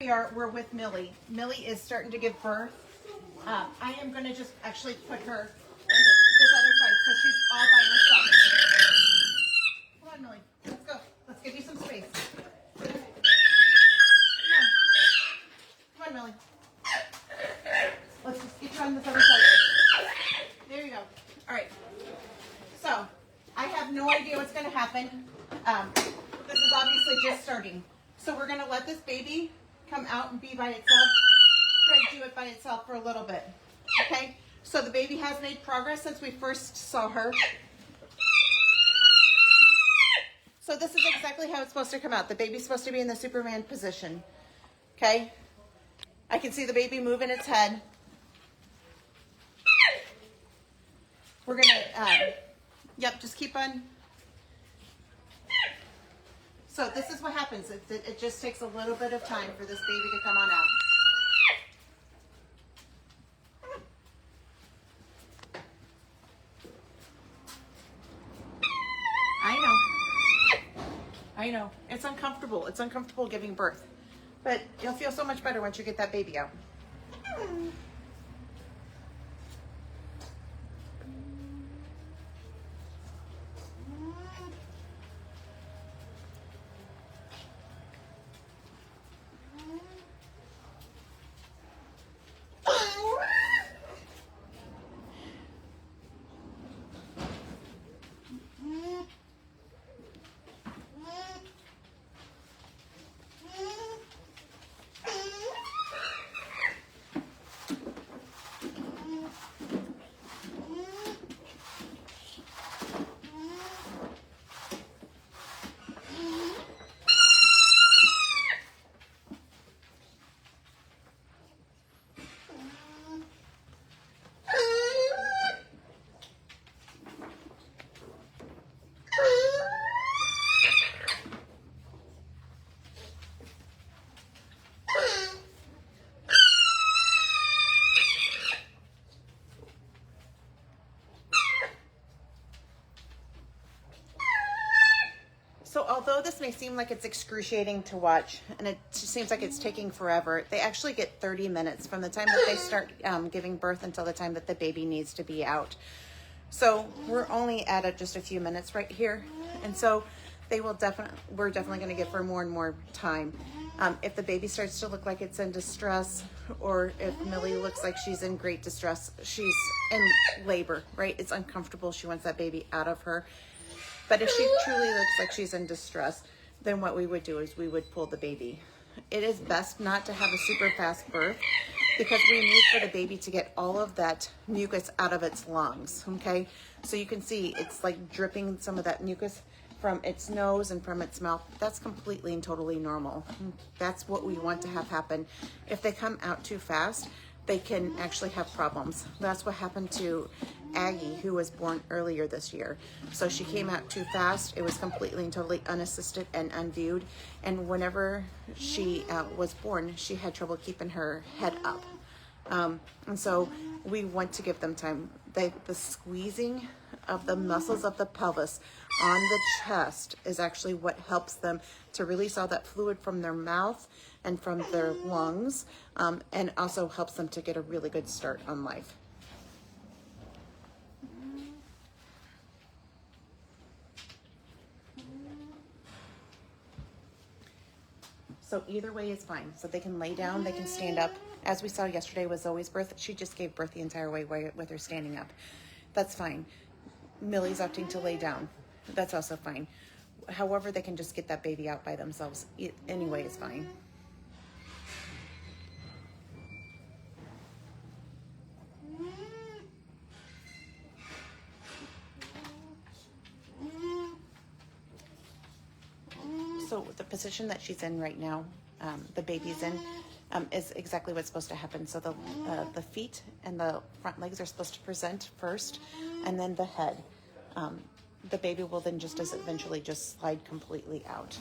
we're with Millie. Millie is starting to give birth. I am going to just actually put her on this other side so she's all by herself. Come on, Millie. Let's go. Let's give you some space. Come on, Millie. Let's just get you on this other side. There you go. All right. So, I have no idea what's going to happen. This is obviously just starting. So we're going to let this baby come out and be by itself. Try to do it by itself for a little bit. Okay? So the baby has made progress since we first saw her. So this is exactly how it's supposed to come out. The baby's supposed to be in the Superman position. Okay? I can see the baby moving its head. We're going to, yep, just keep on. So this is what happens. It just takes a little bit of time for this baby to come on out. I know. It's uncomfortable. It's uncomfortable giving birth. But you'll feel so much better once you get that baby out. So although this may seem like it's excruciating to watch, and it just seems like it's taking forever, they actually get 30 minutes from the time that they start giving birth until the time that the baby needs to be out. So we're only at just a few minutes right here. And so we're definitely going to give her more and more time. If the baby starts to look like it's in distress, or if Millie looks like she's in great distress, she's in labor, right? It's uncomfortable. She wants that baby out of her. But if she truly looks like she's in distress, then what we would do is we would pull the baby. It is best not to have a super fast birth because we need for the baby to get all of that mucus out of its lungs, okay? So you can see it's like dripping some of that mucus from its nose and from its mouth. That's completely and totally normal. That's what we want to have happen. If they come out too fast, they can actually have problems. That's what happened to Aggie, who was born earlier this year. So she came out too fast. It was completely and totally unassisted and unviewed. And whenever she was born, she had trouble keeping her head up. And so we want to give them time. The squeezing of the muscles of the pelvis on the chest is actually what helps them to release all that fluid from their mouth and from their lungs, and also helps them to get a really good start on life. So either way is fine. So they can lay down, they can stand up. As we saw yesterday with Zoe's birth, she just gave birth the entire way with her standing up. That's fine. Millie's opting to lay down. That's also fine. However, they can just get that baby out by themselves. Anyway is fine. So the position that she's in right now, the baby's in, is exactly what's supposed to happen. So the feet and the front legs are supposed to present first, and then the head. The baby will then just eventually just slide completely out.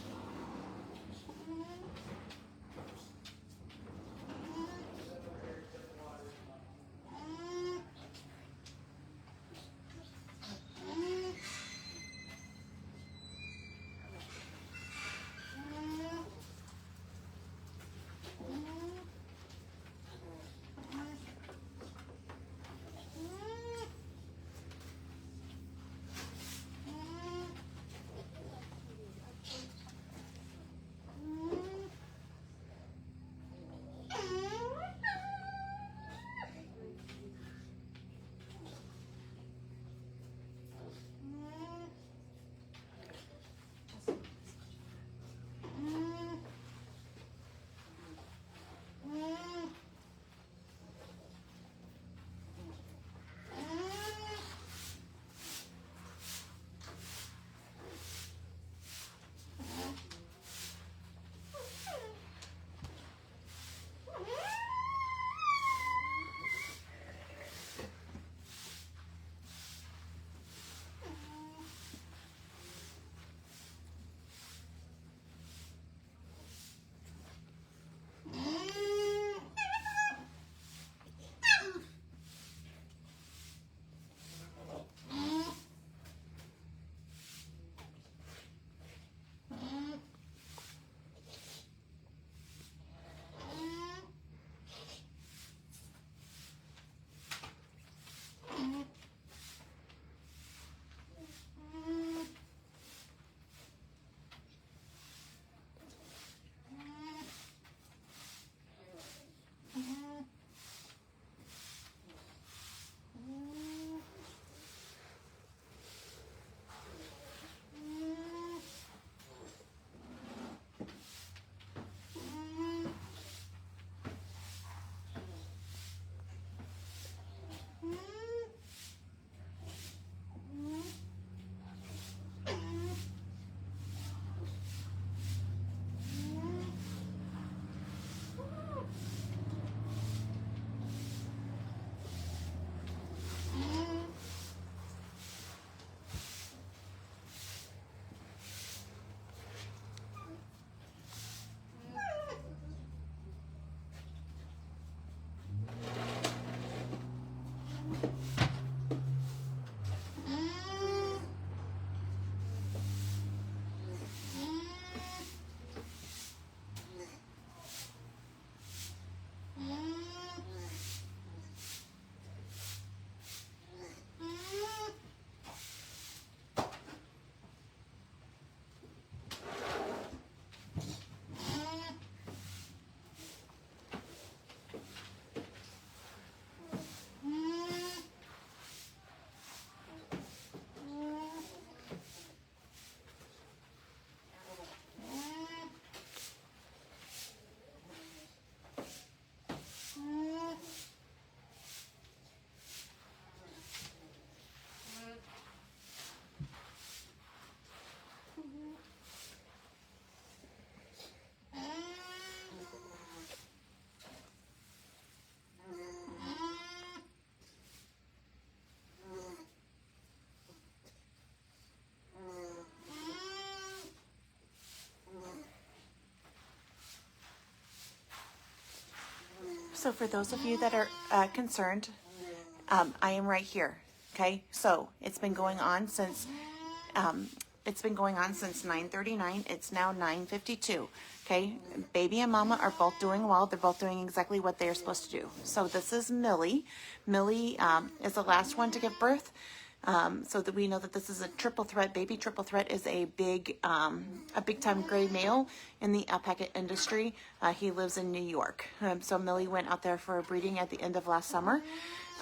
So for those of you that are concerned, I am right here. Okay, so it's been going on since 9:39. It's now 9:52. Okay, baby and mama are both doing well. They're both doing exactly what they are supposed to do. So this is Millie. Millie is the last one to give birth. So that we know that this is a triple threat baby. Triple threat is a big time gray male in the alpaca industry. He lives in New York. So Millie went out there for a breeding at the end of last summer.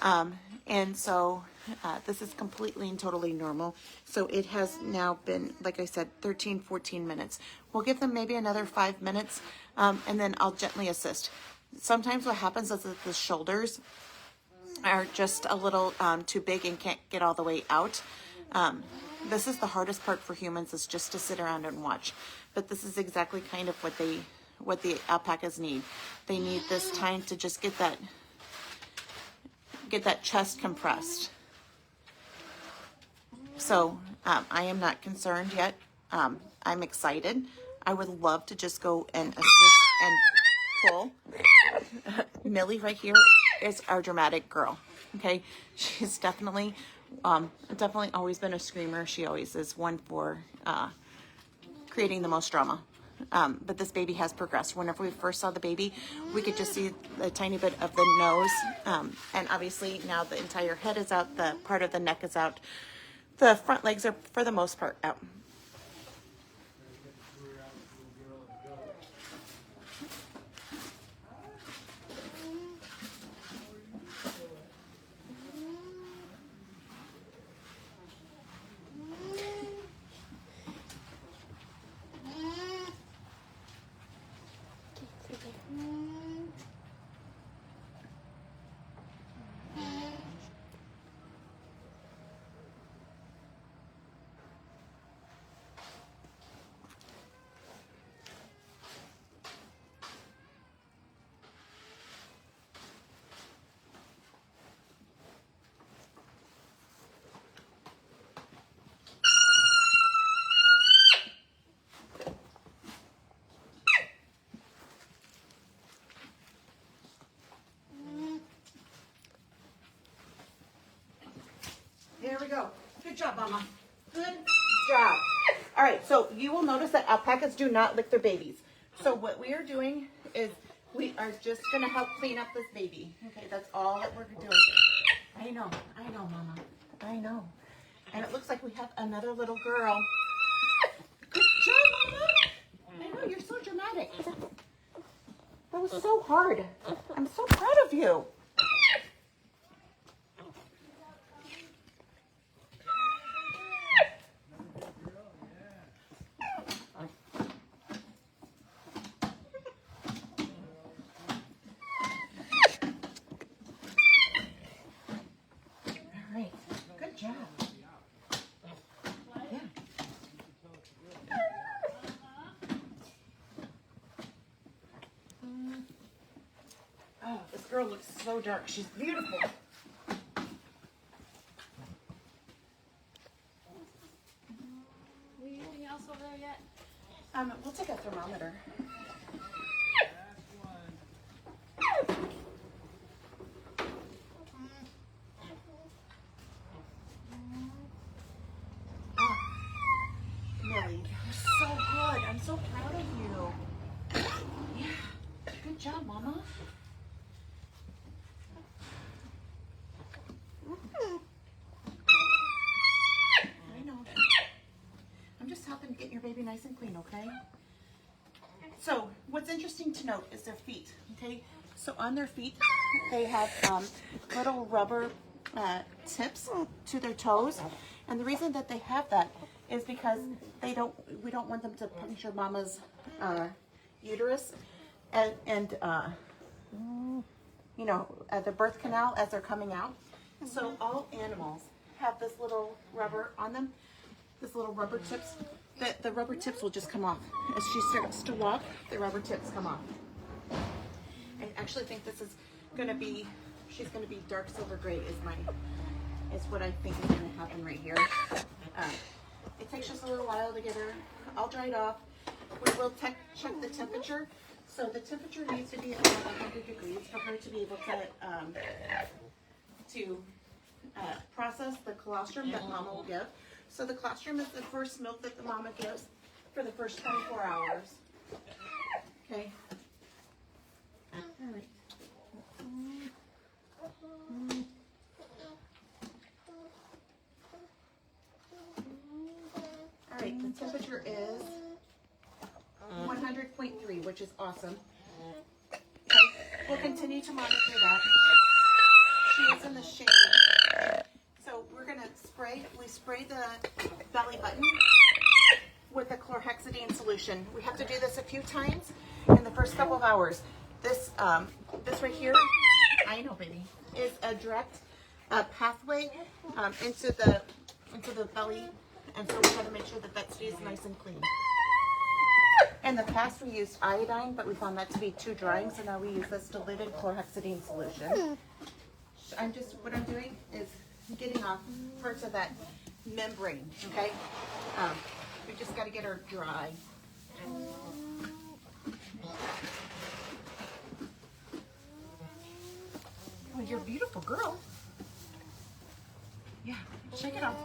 And so this is completely and totally normal. So it has now been, like I said, 13, 14 minutes. We'll give them maybe another 5 minutes, and then I'll gently assist. Sometimes what happens is that the shoulders are just a little too big and can't get all the way out. This is the hardest part for humans, is just to sit around and watch. But this is exactly kind of what the alpacas need. They need this time to just get that chest compressed. So I am not concerned yet. I'm excited. I would love to just go and assist and pull. Millie right here is our dramatic girl. Okay, she's definitely always been a screamer. She always is one for creating the most drama. But this baby has progressed. Whenever we first saw the baby, we could just see a tiny bit of the nose. And obviously now the entire head is out, the part of the neck is out. The front legs are, for the most part, out. There we go. Good job, Mama. Good job. All right, so you will notice that alpacas do not lick their babies. So what we are doing is we are just going to help clean up this baby. Okay, that's all that we're doing. I know, Mama. I know. And it looks like we have another little girl. Good job, Mama. I know, you're so dramatic. That was so hard. I'm so proud of you. Good job. Yeah. Oh, this girl looks so dark. She's beautiful. Anything else over there yet? We'll take a thermometer. Millie, you're so good. I'm so proud of you. Yeah. Good job, Mama. I know. I'm just helping get your baby nice and clean, okay? So, what's interesting to note is their feet, okay? So on their feet, they have little rubber tips to their toes. And the reason that they have that is because we don't want them to puncture Mama's uterus and the birth canal as they're coming out. So all animals have this little rubber on them, this little rubber tips. The rubber tips will just come off. As she starts to walk, the rubber tips come off. I actually think this is going to be, she's going to be dark silver gray is what I think is going to happen right here. It takes just a little while to get her all dried off. We will check the temperature. So the temperature needs to be at 100 degrees for her to be able to process the colostrum that mama will give. So the colostrum is the first milk that the mama gives for the first 24 hours. Okay. All right. All right, the temperature is 100.3, which is awesome. Okay, we'll continue to monitor that. She is in the shade. So we're gonna we spray the belly button with the chlorhexidine solution. We have to do this a few times in the first couple of hours. This right here, I know, baby, is a direct pathway into the belly, and so we got to make sure that that stays nice and clean. In the past, we used iodine, but we found that to be too drying, so now we use this diluted chlorhexidine solution. What I'm doing is getting off parts of that membrane, okay? We just got to get her dry. Oh, you're a beautiful girl. Yeah, shake it off.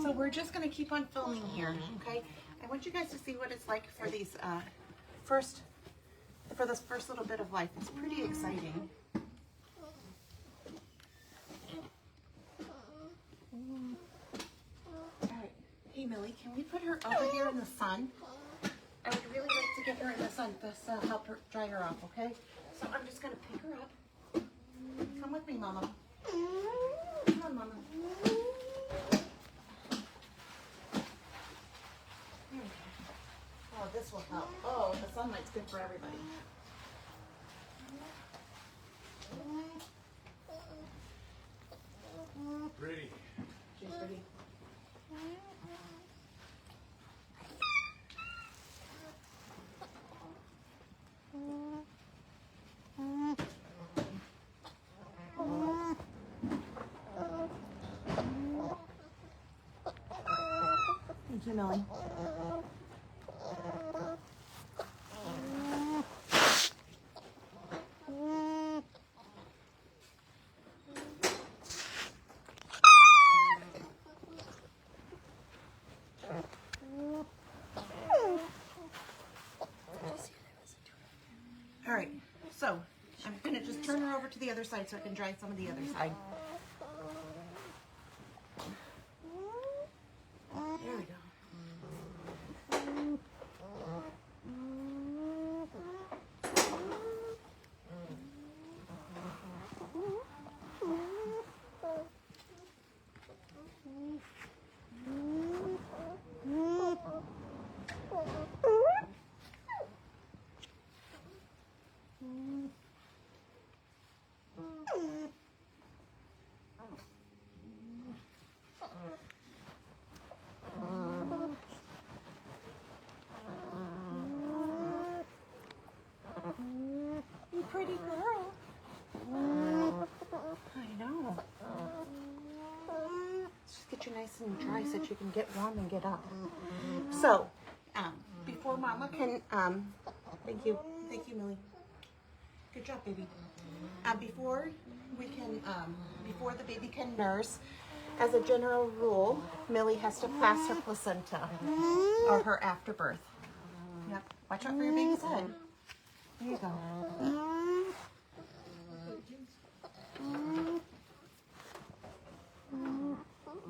So we're just going to keep on filming here, okay? I want you guys to see what it's like for these for this first little bit of life. It's pretty exciting. All right, hey Millie, can we put her over here in the sun? I would really like to get her in the sun to help her dry her off, okay? So I'm just going to pick her up. Come with me, Mama. Come on, Mama. Oh, this will help. Oh, the sunlight's good for everybody. Ready. She's ready. Thank you, Millie. All right, so I'm gonna just turn her over to the other side so I can dry some of the other side. There we go. You pretty girl. I know. Let's just get you nice and dry so that you can get warm and get up. So, before Mama can, thank you, Millie. Good job, baby. Before the baby can nurse, as a general rule, Millie has to pass her placenta or her afterbirth. Yep. Watch out for your baby's head. There you go.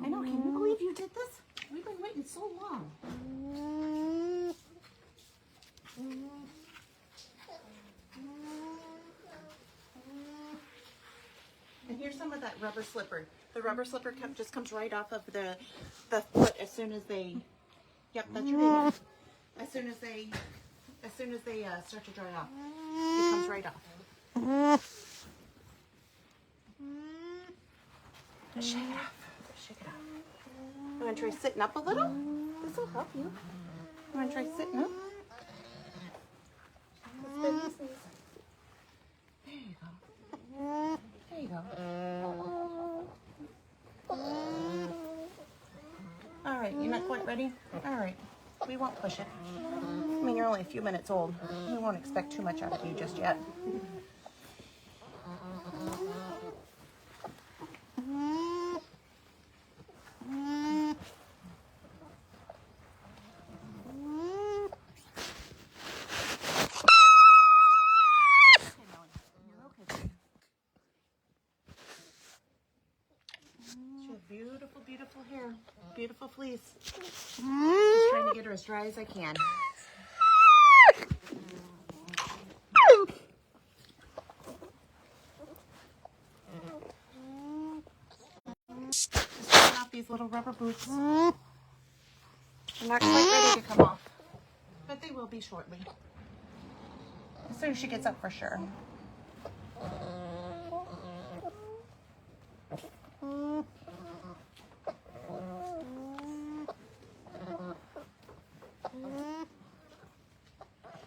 I know, can you believe you did this? We've been waiting so long. And here's some of that rubber slipper. The rubber slipper just comes right off of the foot as soon as they, yep, that's your baby. As soon as they start to dry off, it comes right off. Shake it off. Shake it off. You want to try sitting up a little? This will help you. You want to try sitting up? Let's bend these knees. go. All right, you're not quite ready? All right, we won't push it. I mean, you're only a few minutes old. We won't expect too much out of you just yet. She has beautiful, beautiful hair. Beautiful fleece. Just trying to get her as dry as I can. Just taking off these little rubber boots. They're not quite ready to come off, but they will be shortly. As soon as she gets up, for sure.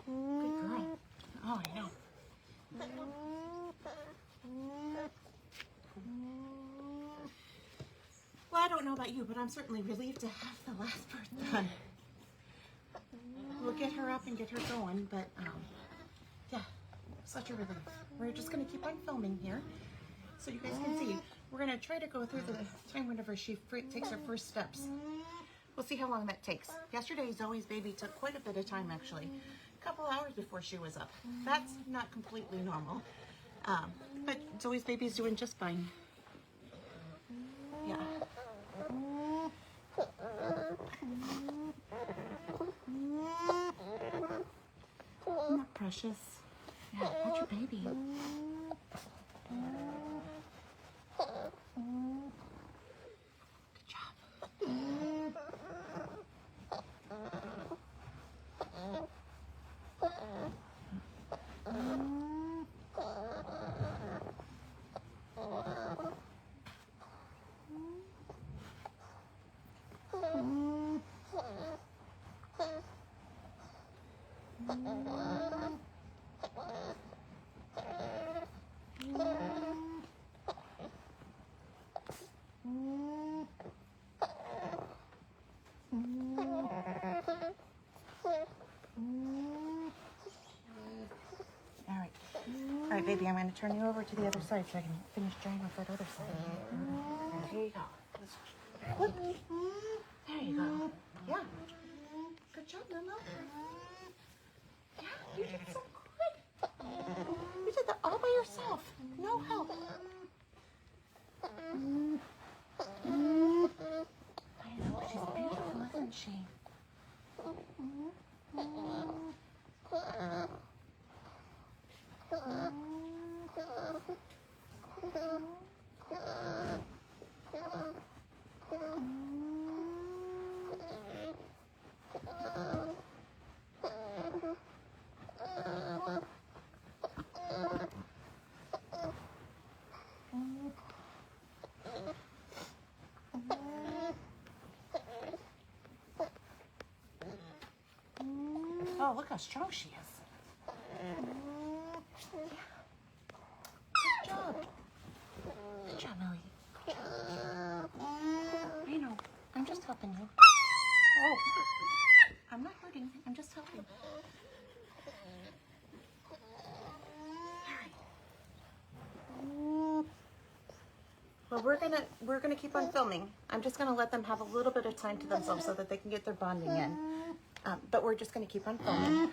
Good girl. Oh, I know. Well, I don't know about you, but I'm certainly relieved to have the last birth done. We'll get her up and get her going, but yeah, such a relief. We're just going to keep on filming here so you guys can see. We're going to try to go through the time whenever she takes her first steps. We'll see how long that takes. Yesterday, Zoe's baby took quite a bit of time, actually. A couple hours before she was up. That's not completely normal. But Zoe's baby's doing just fine. Yeah. Isn't that precious? Yeah, that's your baby. Good job. All right, baby, I'm going to turn you over to the other side so I can finish drying off that other side. There you go. Whoop. There you go. Yeah. Good job, Mama. Yeah, you did so good. You did that all by yourself. No help. I know. She's beautiful, isn't she? Oh, look how strong she is. Good job. Good job, Millie. Good job. I know. I'm just helping you. Oh, I'm not hurting. I'm just helping. Well, we're gonna keep on filming. I'm just gonna let them have a little bit of time to themselves so that they can get their bonding in. But we're just gonna keep on filming.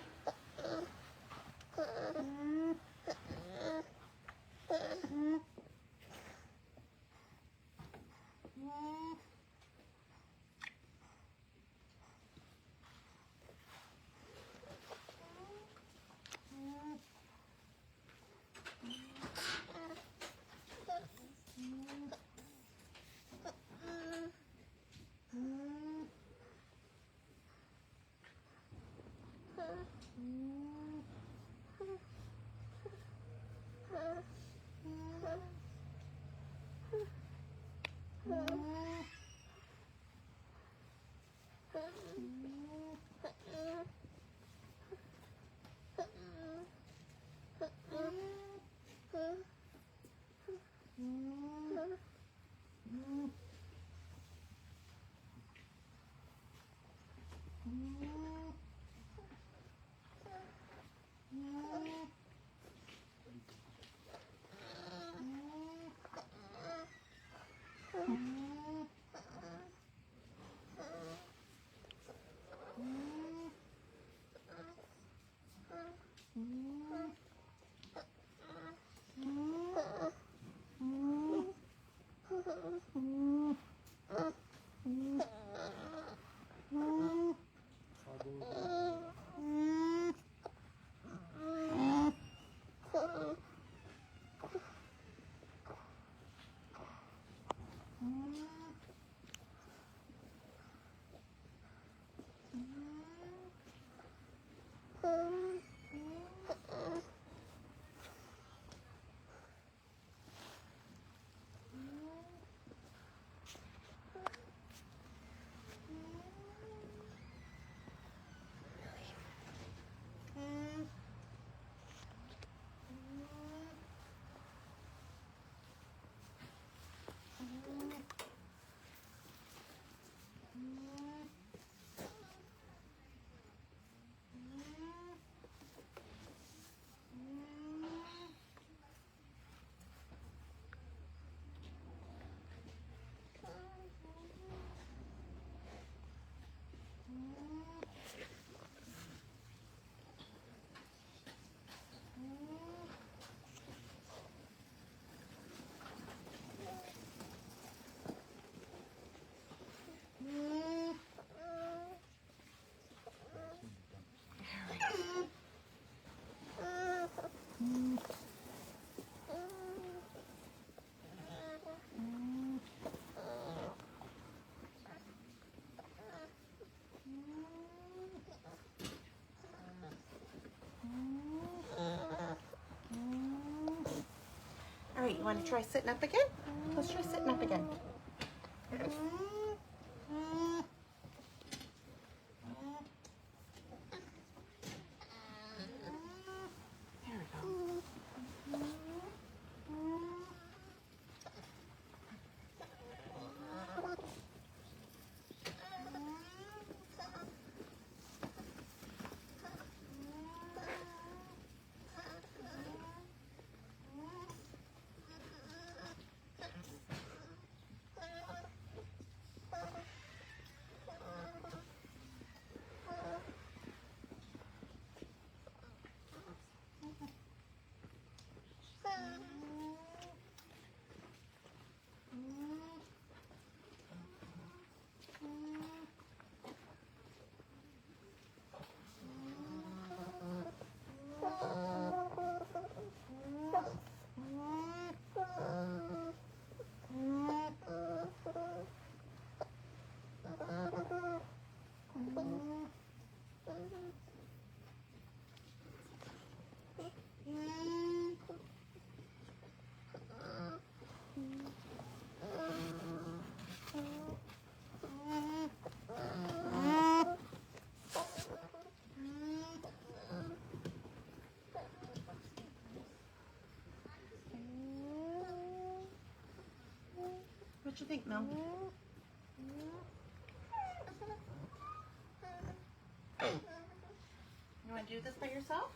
All right, you want to try sitting up again? Let's try sitting up again. There we go. What you think, Mel? You want to do this by yourself?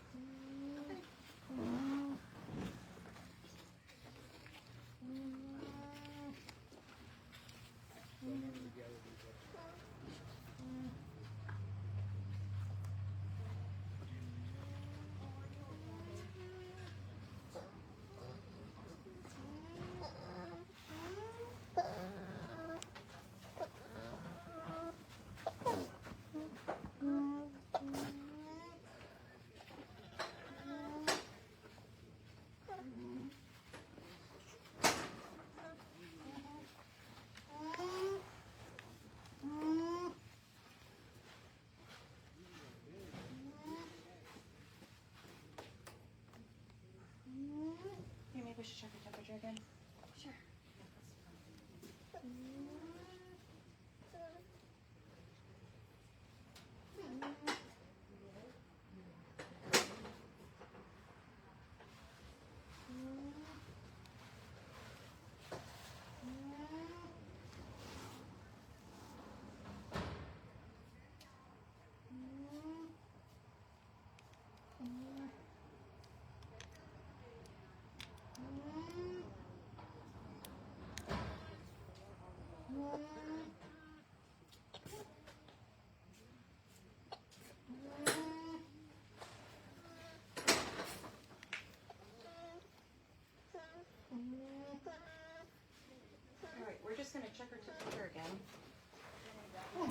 we're just going to check her temperature again.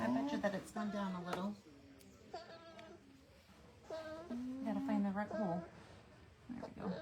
I bet you that it's gone down a little. Gotta find the right hole. There we go.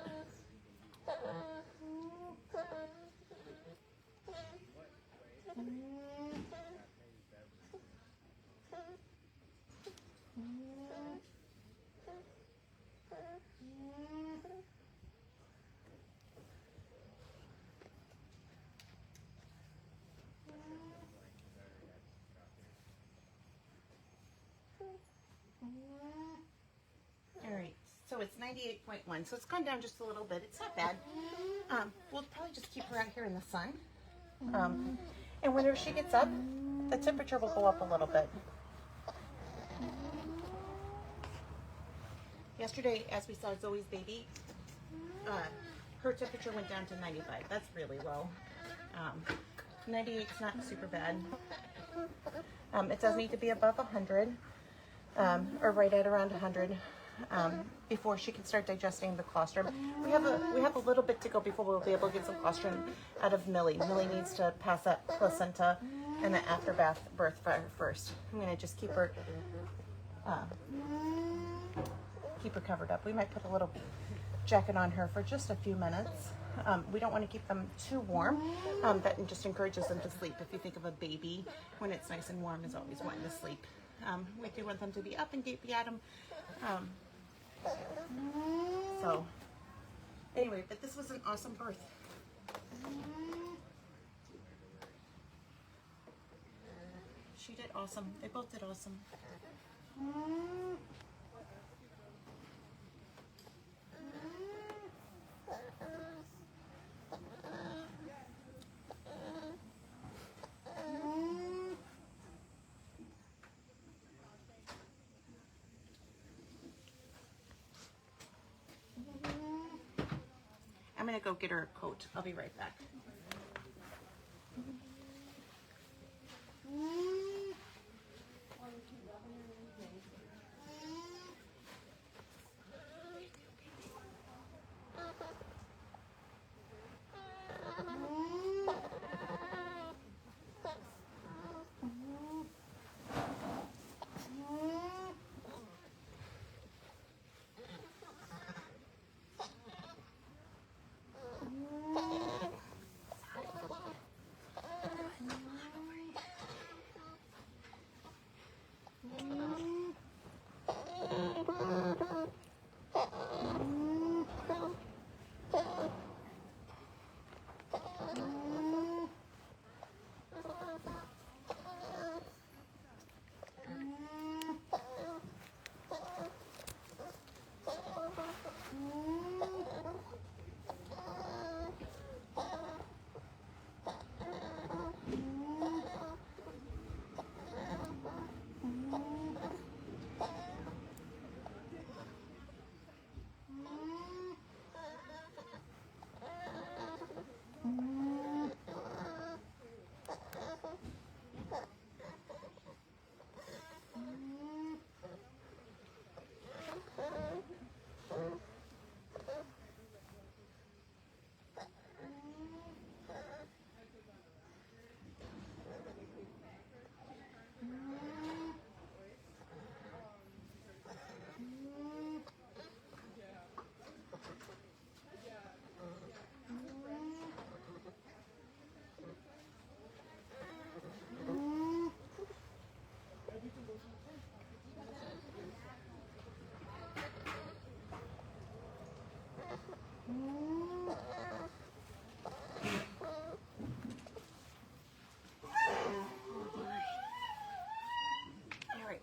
All right, so it's 98.1, so it's gone down just a little bit. It's not bad. We'll probably just keep her out here in the sun. And whenever she gets up, the temperature will go up a little bit. Yesterday, as we saw Zoe's baby, her temperature went down to 95. That's really low. 98 is not super bad. It does need to be above 100, or right at around 100, before she can start digesting the colostrum. We have a little bit to go before we'll be able to get some colostrum out of Millie. Millie needs to pass that placenta and the after birth first. I'm gonna just keep her covered up. We might put a little jacket on her for just a few minutes. We don't want to keep them too warm. That just encourages them to sleep. If you think of a baby, when it's nice and warm, is always wanting to sleep. We do want them to be up and gapy at them. So, anyway, but this was an awesome birth. She did awesome. They both did awesome. I'm gonna go get her a coat. I'll be right back.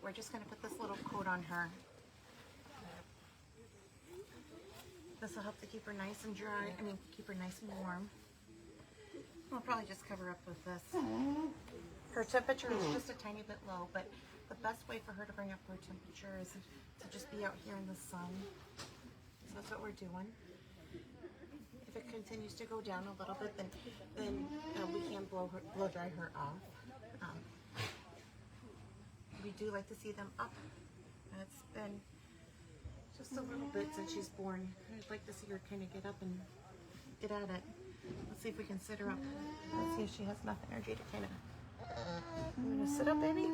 We're just going to put this little coat on her. This will help to keep her nice and dry. Keep her nice and warm. We'll probably just cover her up with this. Her temperature is just a tiny bit low, but the best way for her to bring up her temperature is to just be out here in the sun. So that's what we're doing. If it continues to go down a little bit, then we can blow dry her off. We do like to see them up. It's been just a little bit since she's born. I'd like to see her kind of get up and get at it. Let's see if we can sit her up. Let's see if she has enough energy to kind of. You want to sit up, baby?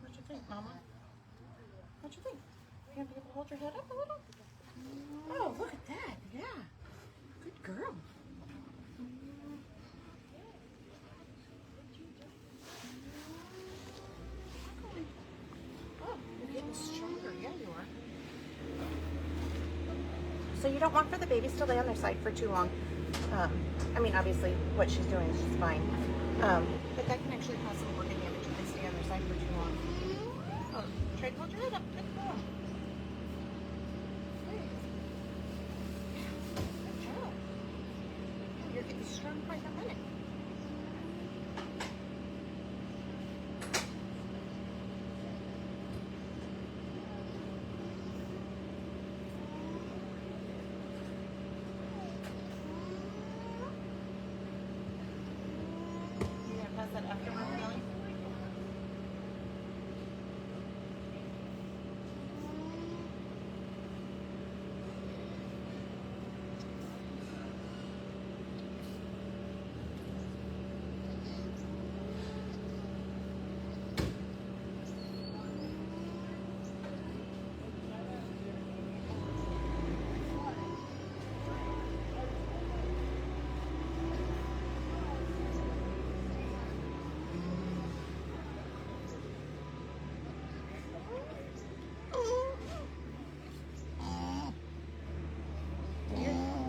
What you think, Mama? What you think? You gonna be able to hold your head up a little? Oh, look at that! Yeah, good girl. Oh, you're getting stronger. Yeah, you are. So you don't want for the babies to lay on their side for too long. I mean, obviously, what she's doing is just fine. But that can actually cause some organ damage if they stay on their side for too long. Oh, try to hold your head up. Good girl. Good job. Oh, you're getting strong by the minute. Pass that afterwards, Millie?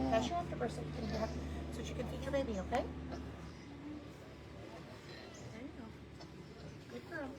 Pass your afterbirth so you can feed your baby, okay? There you go. Good girl.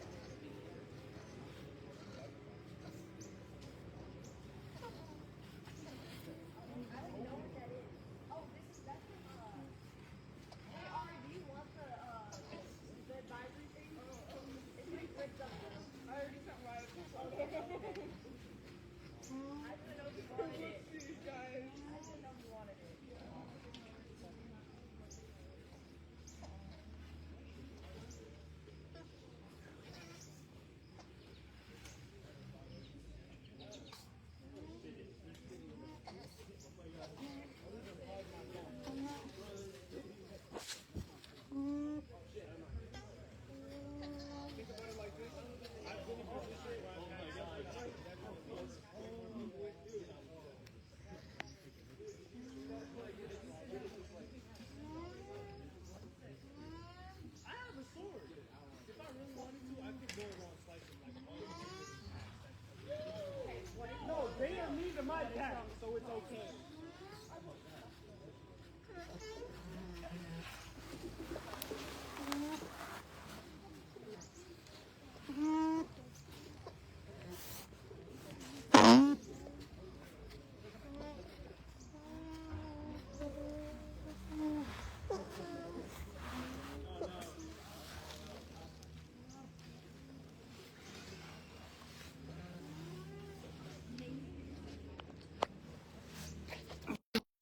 No, they are me to my pack, so it's okay.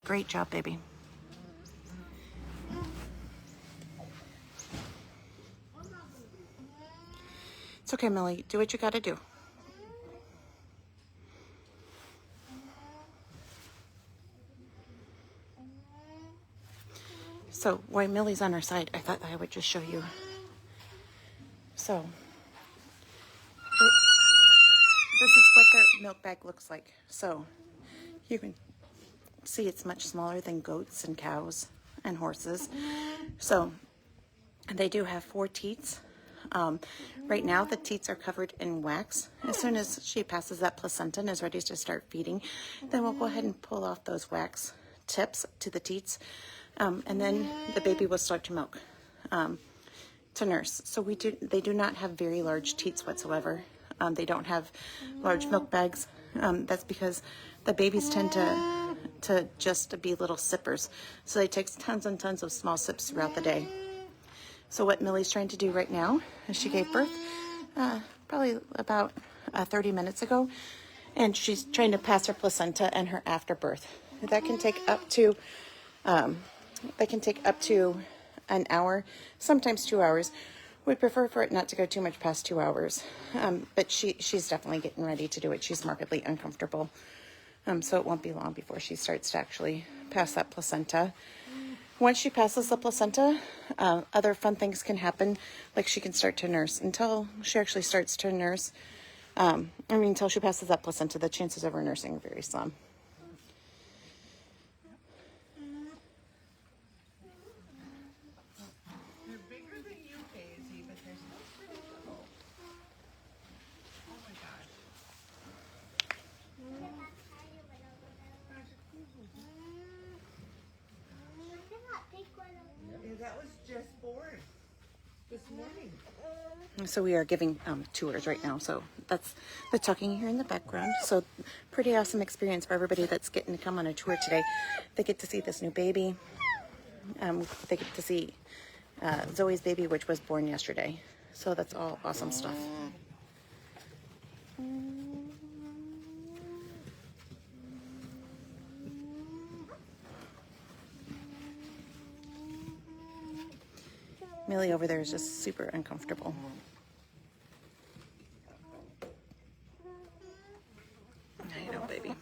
Great job, baby. It's okay, Millie. Do what you gotta do. So, while Millie's on her side, I thought I would just show you. So, this is what their milk bag looks like. So, you can see it's much smaller than goats and cows and horses. So, they do have 4 teats. Right now, the teats are covered in wax. As soon as she passes that placenta and is ready to start feeding, then we'll go ahead and pull off those wax tips to the teats. And then the baby will start to milk to nurse. So they do not have very large teats whatsoever. They don't have large milk bags. That's because the babies tend to just be little sippers. So they take tons and tons of small sips throughout the day. So what Millie's trying to do right now is she gave birth probably about 30 minutes ago, and she's trying to pass her placenta and her afterbirth. That can take up to an hour, sometimes 2 hours. We prefer for it not to go too much past 2 hours, but she's definitely getting ready to do it. She's markedly uncomfortable, so it won't be long before she starts to actually pass that placenta. Once she passes the placenta, other fun things can happen, like she can start to nurse. Until she actually starts to nurse, until she passes that placenta, the chances of her nursing are very slim. They're bigger than you, Daisy, but they're still pretty little. Oh my gosh. Yeah, that was just born this morning. So we are giving tours right now. So that's the talking here in the background. So pretty awesome experience for everybody that's getting to come on a tour today. They get to see this new baby. They get to see Zoe's baby, which was born yesterday. So that's all awesome stuff. Millie over there is just super uncomfortable. I know, baby.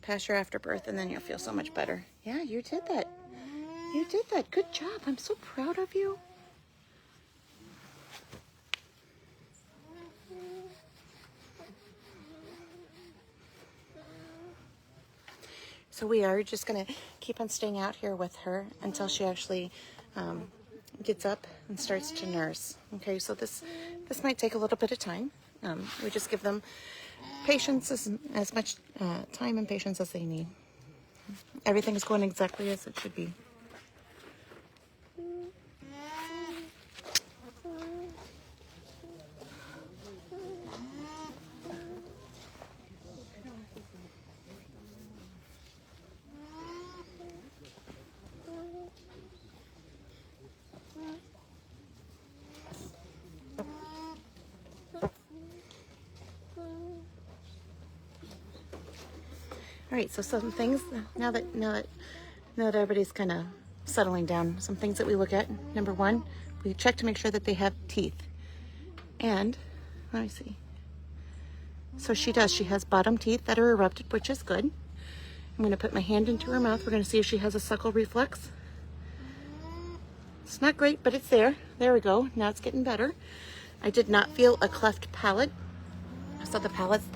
Pass your afterbirth and then you'll feel so much better. Yeah, you did that. You did that. Good job. I'm so proud of you. So we are just going to keep on staying out here with her until she actually gets up and starts to nurse. Okay, so this might take a little bit of time. We just give them patience, as much time and patience as they need. Everything is going exactly as it should be. All right, so some things now that everybody's kind of settling down. Some things that we look at. Number one, we check to make sure that they have teeth. And let me see. So she does. She has bottom teeth that are erupted, which is good. I'm going to put my hand into her mouth. We're going to see if she has a suckle reflex. It's not great, but it's there. There we go. Now it's getting better. I did not feel a cleft palate. So the palate's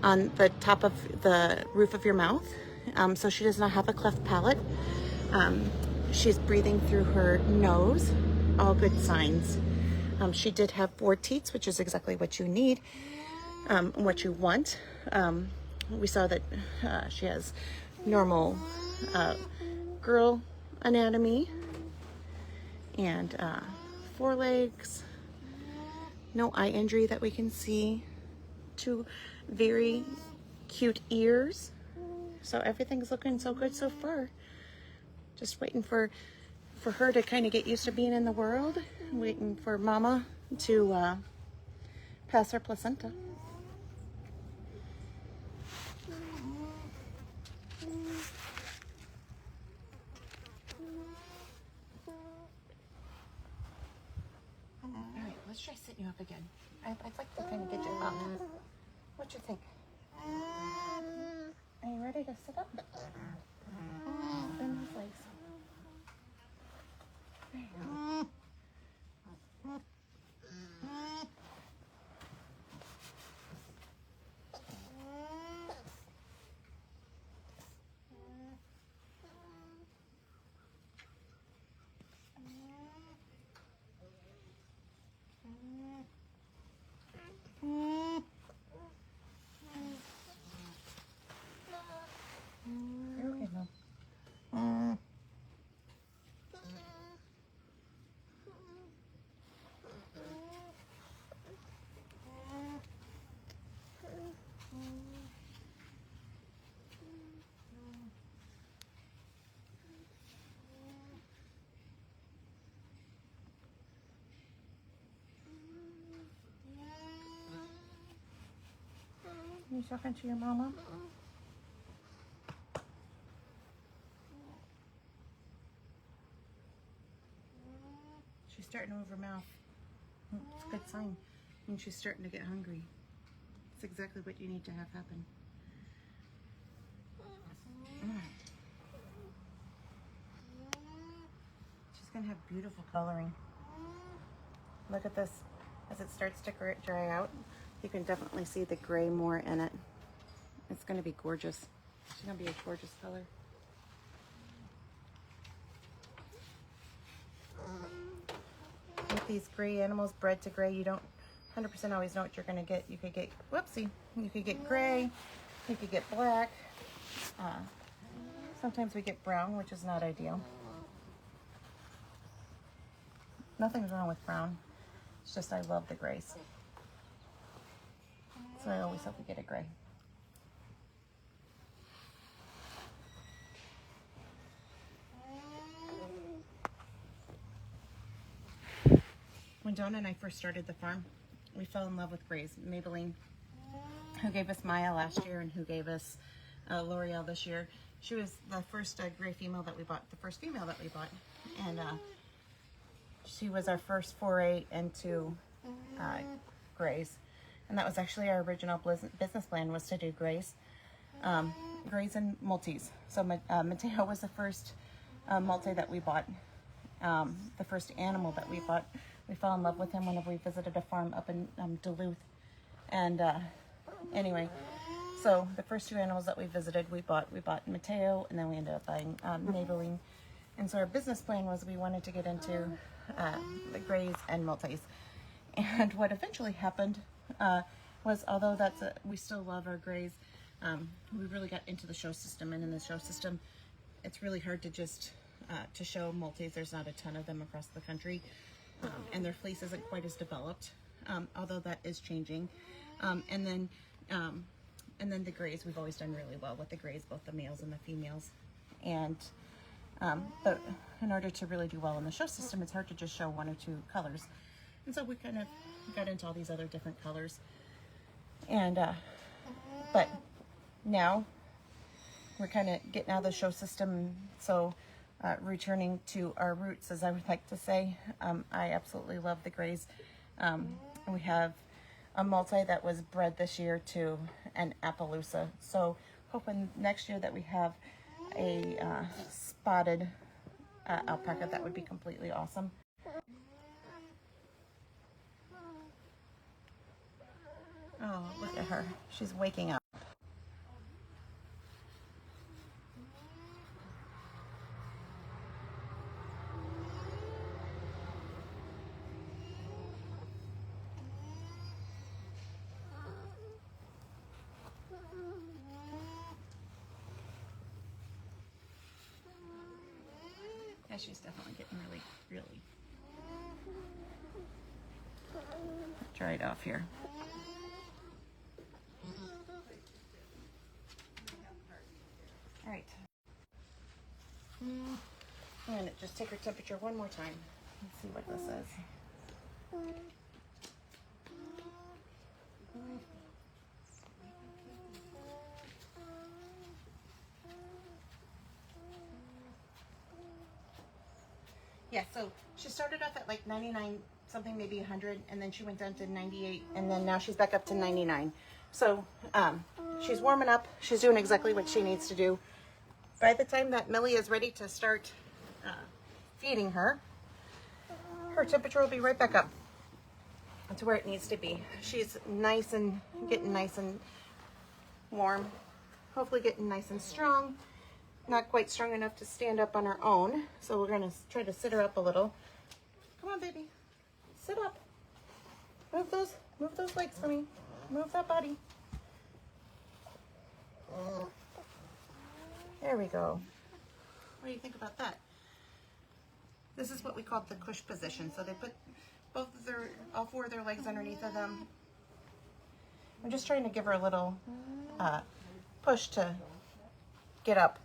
on the top of the roof of your mouth. So she does not have a cleft palate. She's breathing through her nose. All good signs. She did have 4 teats, which is exactly what you need, what you want. We saw that she has normal girl anatomy and forelegs, no eye injury that we can see, 2 very cute ears. So everything's looking so good so far. Just waiting for her to kind of get used to being in the world, waiting for mama to pass her placenta. All right, let's try sitting you up again. I'd like to kind of get you up. What you think? Are you ready to sit up? Bend those legs. There you go. You're okay, Mom. You talking to your mama? starting to move her mouth. It's a good sign. I mean, she's starting to get hungry. It's exactly what you need to have happen. She's gonna have beautiful coloring. Look at this. As it starts to dry out, you can definitely see the gray more in it. It's gonna be gorgeous. She's gonna be a gorgeous color. With these gray animals bred to gray, you don't 100% always know what you're gonna get. You could get, whoopsie, you could get gray, you could get black. Sometimes we get brown, which is not ideal. Nothing's wrong with brown. It's just I love the grays. So I always hope we get a gray. When Donna and I first started the farm, we fell in love with grays. Maybelline, who gave us Maya last year and who gave us L'Oreal this year. She was the first gray female that we bought, the first female that we bought. And she was our first foray into grays. And that was actually our original business plan, was to do grays. Grays and multis. So Mateo was the first multi that we bought. The first animal that we bought. We fell in love with him whenever we visited a farm up in Duluth. And anyway, so the first two animals that we visited, we bought Mateo, and then we ended up buying Maybelline. And so our business plan was we wanted to get into the grays and multis. And what eventually happened was, although we still love our grays, we really got into the show system. And in the show system, it's really hard to just to show multis. There's not a ton of them across the country. And their fleece isn't quite as developed, although that is changing. And then the grays, we've always done really well with the grays, both the males and the females. And but in order to really do well in the show system, it's hard to just show one or two colors. And so we kind of got into all these other different colors. And but now we're kind of getting out of the show system, so returning to our roots, as I would like to say. I absolutely love the grays. We have a multi that was bred this year to an Appaloosa. So hoping next year that we have a spotted alpaca. That would be completely awesome. Oh, look at her. She's waking up. Yeah, she's definitely getting really dried off here. All right. I'm gonna just take her temperature one more time. Let's see what this is. Yeah, so she started off at like 99 something, maybe 100, and then she went down to 98, and then now she's back up to 99. So she's warming up. She's doing exactly what she needs to do. By the time that Millie is ready to start feeding her, her temperature will be right back up to where it needs to be. She's nice and getting nice and warm, hopefully getting nice and strong. Not quite strong enough to stand up on her own, so we're gonna try to sit her up a little. Come on, baby, sit up. Move those legs for me. Move that body. There we go. What do you think about that? This is what we call the cush position. So they put all four of their legs underneath of them. I'm just trying to give her a little push to get up.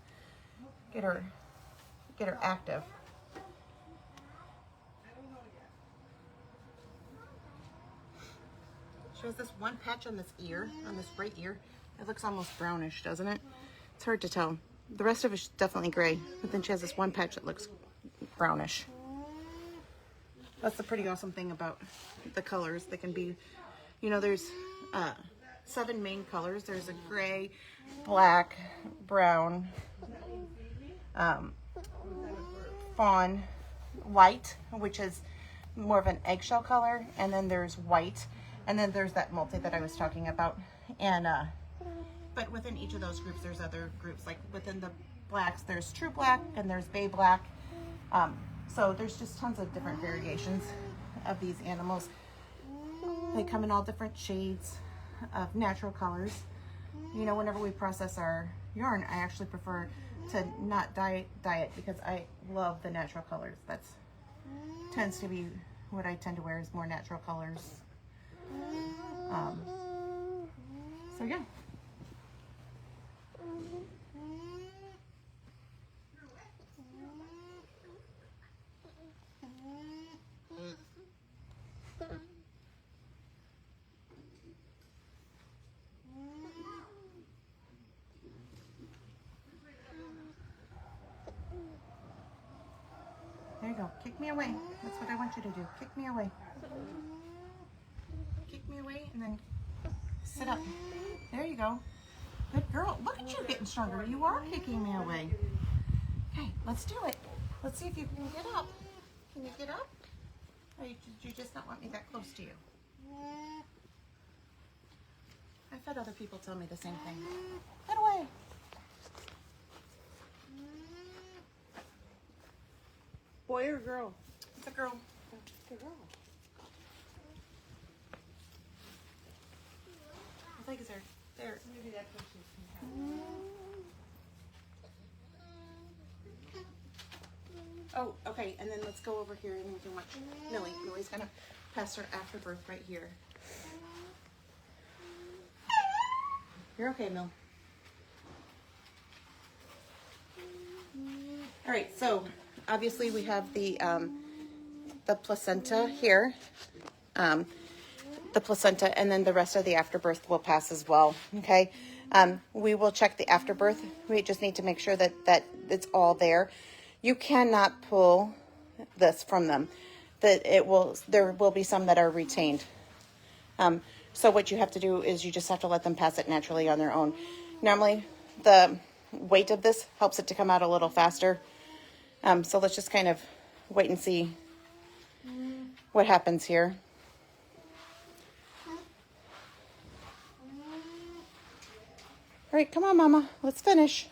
Get her active. She has this one patch on this ear, on this right ear. It looks almost brownish, doesn't it? It's hard to tell. The rest of it's definitely gray, but then she has this one patch that looks brownish. That's the pretty awesome thing about the colors. They can be, you know, there's 7 main colors. There's a gray, black, brown, fawn, white, which is more of an eggshell color, and then there's white, and then there's that multi that I was talking about. And but within each of those groups, there's other groups. Like within the blacks, there's true black and there's bay black. So there's just tons of different variations of these animals. They come in all different shades of natural colors. You know, whenever we process our yarn, I actually prefer to not dye it because I love the natural colors. That's tends to be what I tend to wear, is more natural colors. So yeah. There you go. Kick me away. That's what I want you to do. Kick me away. Kick me away and then sit up. There you go. Good girl. Look at you getting stronger. You are kicking me away. Okay, let's do it. Let's see if you can get up. Can you get up? Or did you just not want me that close to you? I've had other people tell me the same thing. Get away. Boy or girl? It's a girl. It's a girl. I think it's her. There. Maybe that's what she's Oh, okay. And then let's go over here and we can watch Millie. Millie's gonna pass her afterbirth right here. You're okay, Mill. All right. So obviously we have the placenta here. The placenta, and then the rest of the afterbirth will pass as well. Okay. We will check the afterbirth. We just need to make sure that it's all there. You cannot pull this from them. There will be some that are retained. So what you have to do is you just have to let them pass it naturally on their own. Normally, the weight of this helps it to come out a little faster. So let's just kind of wait and see what happens here. All right, come on, Mama. Let's finish.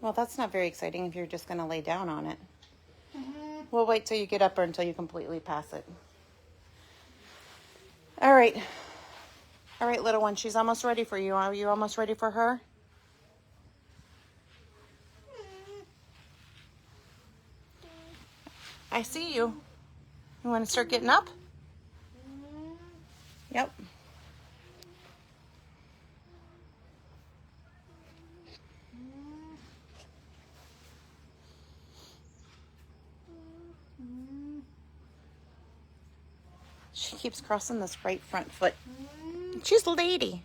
Well, that's not very exciting if you're just going to lay down on it. We'll wait till you get up or until you completely pass it. All right. All right, little one. She's almost ready for you. Are you almost ready for her? I see you. You want to start getting up? Yep. She keeps crossing this right front foot. She's a lady.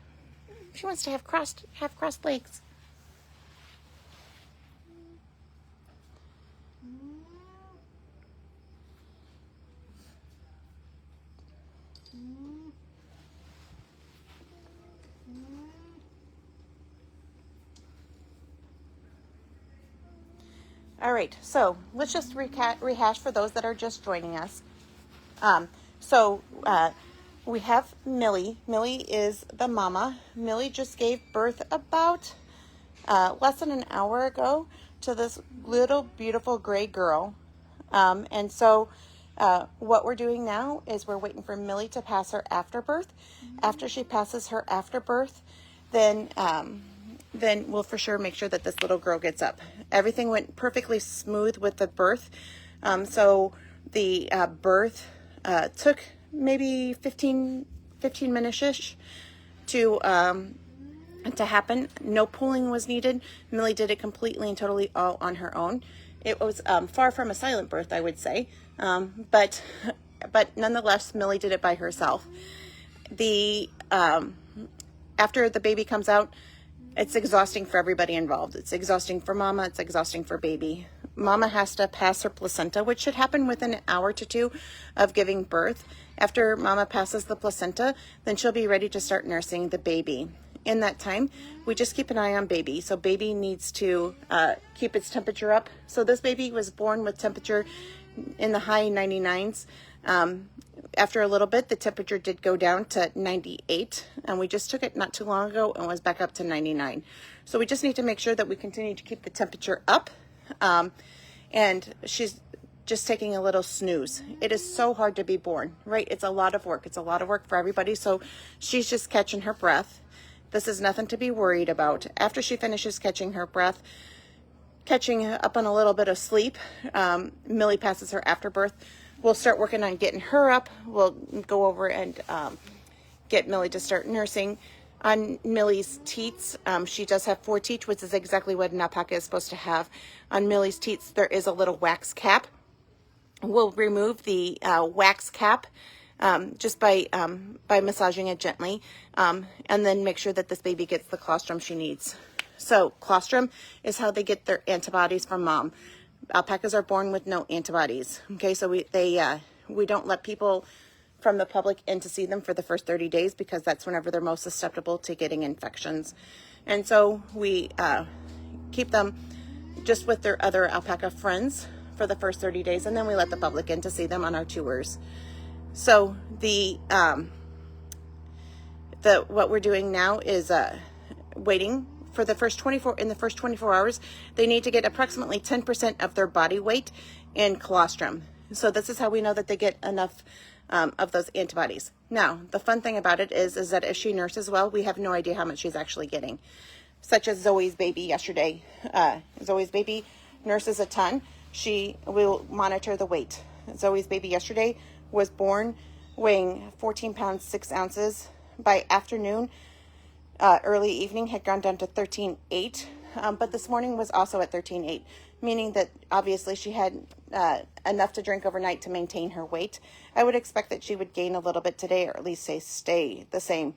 She wants to have crossed legs. All right, so let's just rehash for those that are just joining us. We have Millie. Millie is the mama. Millie just gave birth about less than an hour ago to this little beautiful gray girl. What we're doing now is we're waiting for Millie to pass her afterbirth. After she passes her afterbirth, then we'll for sure make sure that this little girl gets up. Everything went perfectly smooth with the birth. So the birth took maybe 15 minutes-ish to to happen. No pooling was needed. Millie did it completely and totally all on her own. It was far from a silent birth, I would say, but nonetheless, Millie did it by herself. After the baby comes out, it's exhausting for everybody involved. It's exhausting for mama. It's exhausting for baby. Mama has to pass her placenta, which should happen within an hour to two of giving birth. After mama passes the placenta, then she'll be ready to start nursing the baby. In that time, we just keep an eye on baby. So baby needs to keep its temperature up. So this baby was born with temperature in the high 99s. After a little bit, the temperature did go down to 98, and we just took it not too long ago and was back up to 99. So we just need to make sure that we continue to keep the temperature up. And she's just taking a little snooze. It is so hard to be born, right? It's a lot of work. It's a lot of work for everybody. So she's just catching her breath. This is nothing to be worried about. After she finishes catching her breath, catching up on a little bit of sleep, Millie passes her after birth. We'll start working on getting her up. We'll go over and get Millie to start nursing. On Millie's teats, she does have 4 teats, which is exactly what an alpaca is supposed to have. On Millie's teats, there is a little wax cap. We'll remove the wax cap just by massaging it gently, and then make sure that this baby gets the colostrum she needs. So colostrum is how they get their antibodies from mom. Alpacas are born with no antibodies. Okay, so we don't let people from the public in to see them for the first 30 days because that's whenever they're most susceptible to getting infections. And so we keep them just with their other alpaca friends for the first 30 days, and then we let the public in to see them on our tours. So what we're doing now is waiting for the first 24 hours. They need to get approximately 10% of their body weight in colostrum. So this is how we know that they get enough of those antibodies. Now, the fun thing about it is that if she nurses well, we have no idea how much she's actually getting. Such as Zoe's baby yesterday. Zoe's baby nurses a ton. We will monitor the weight. Zoe's baby yesterday was born weighing 14 pounds, 6 ounces. By afternoon, early evening had gone down to 13.8, but this morning was also at 13.8, meaning that obviously she had enough to drink overnight to maintain her weight. I would expect that she would gain a little bit today, or at least stay the same.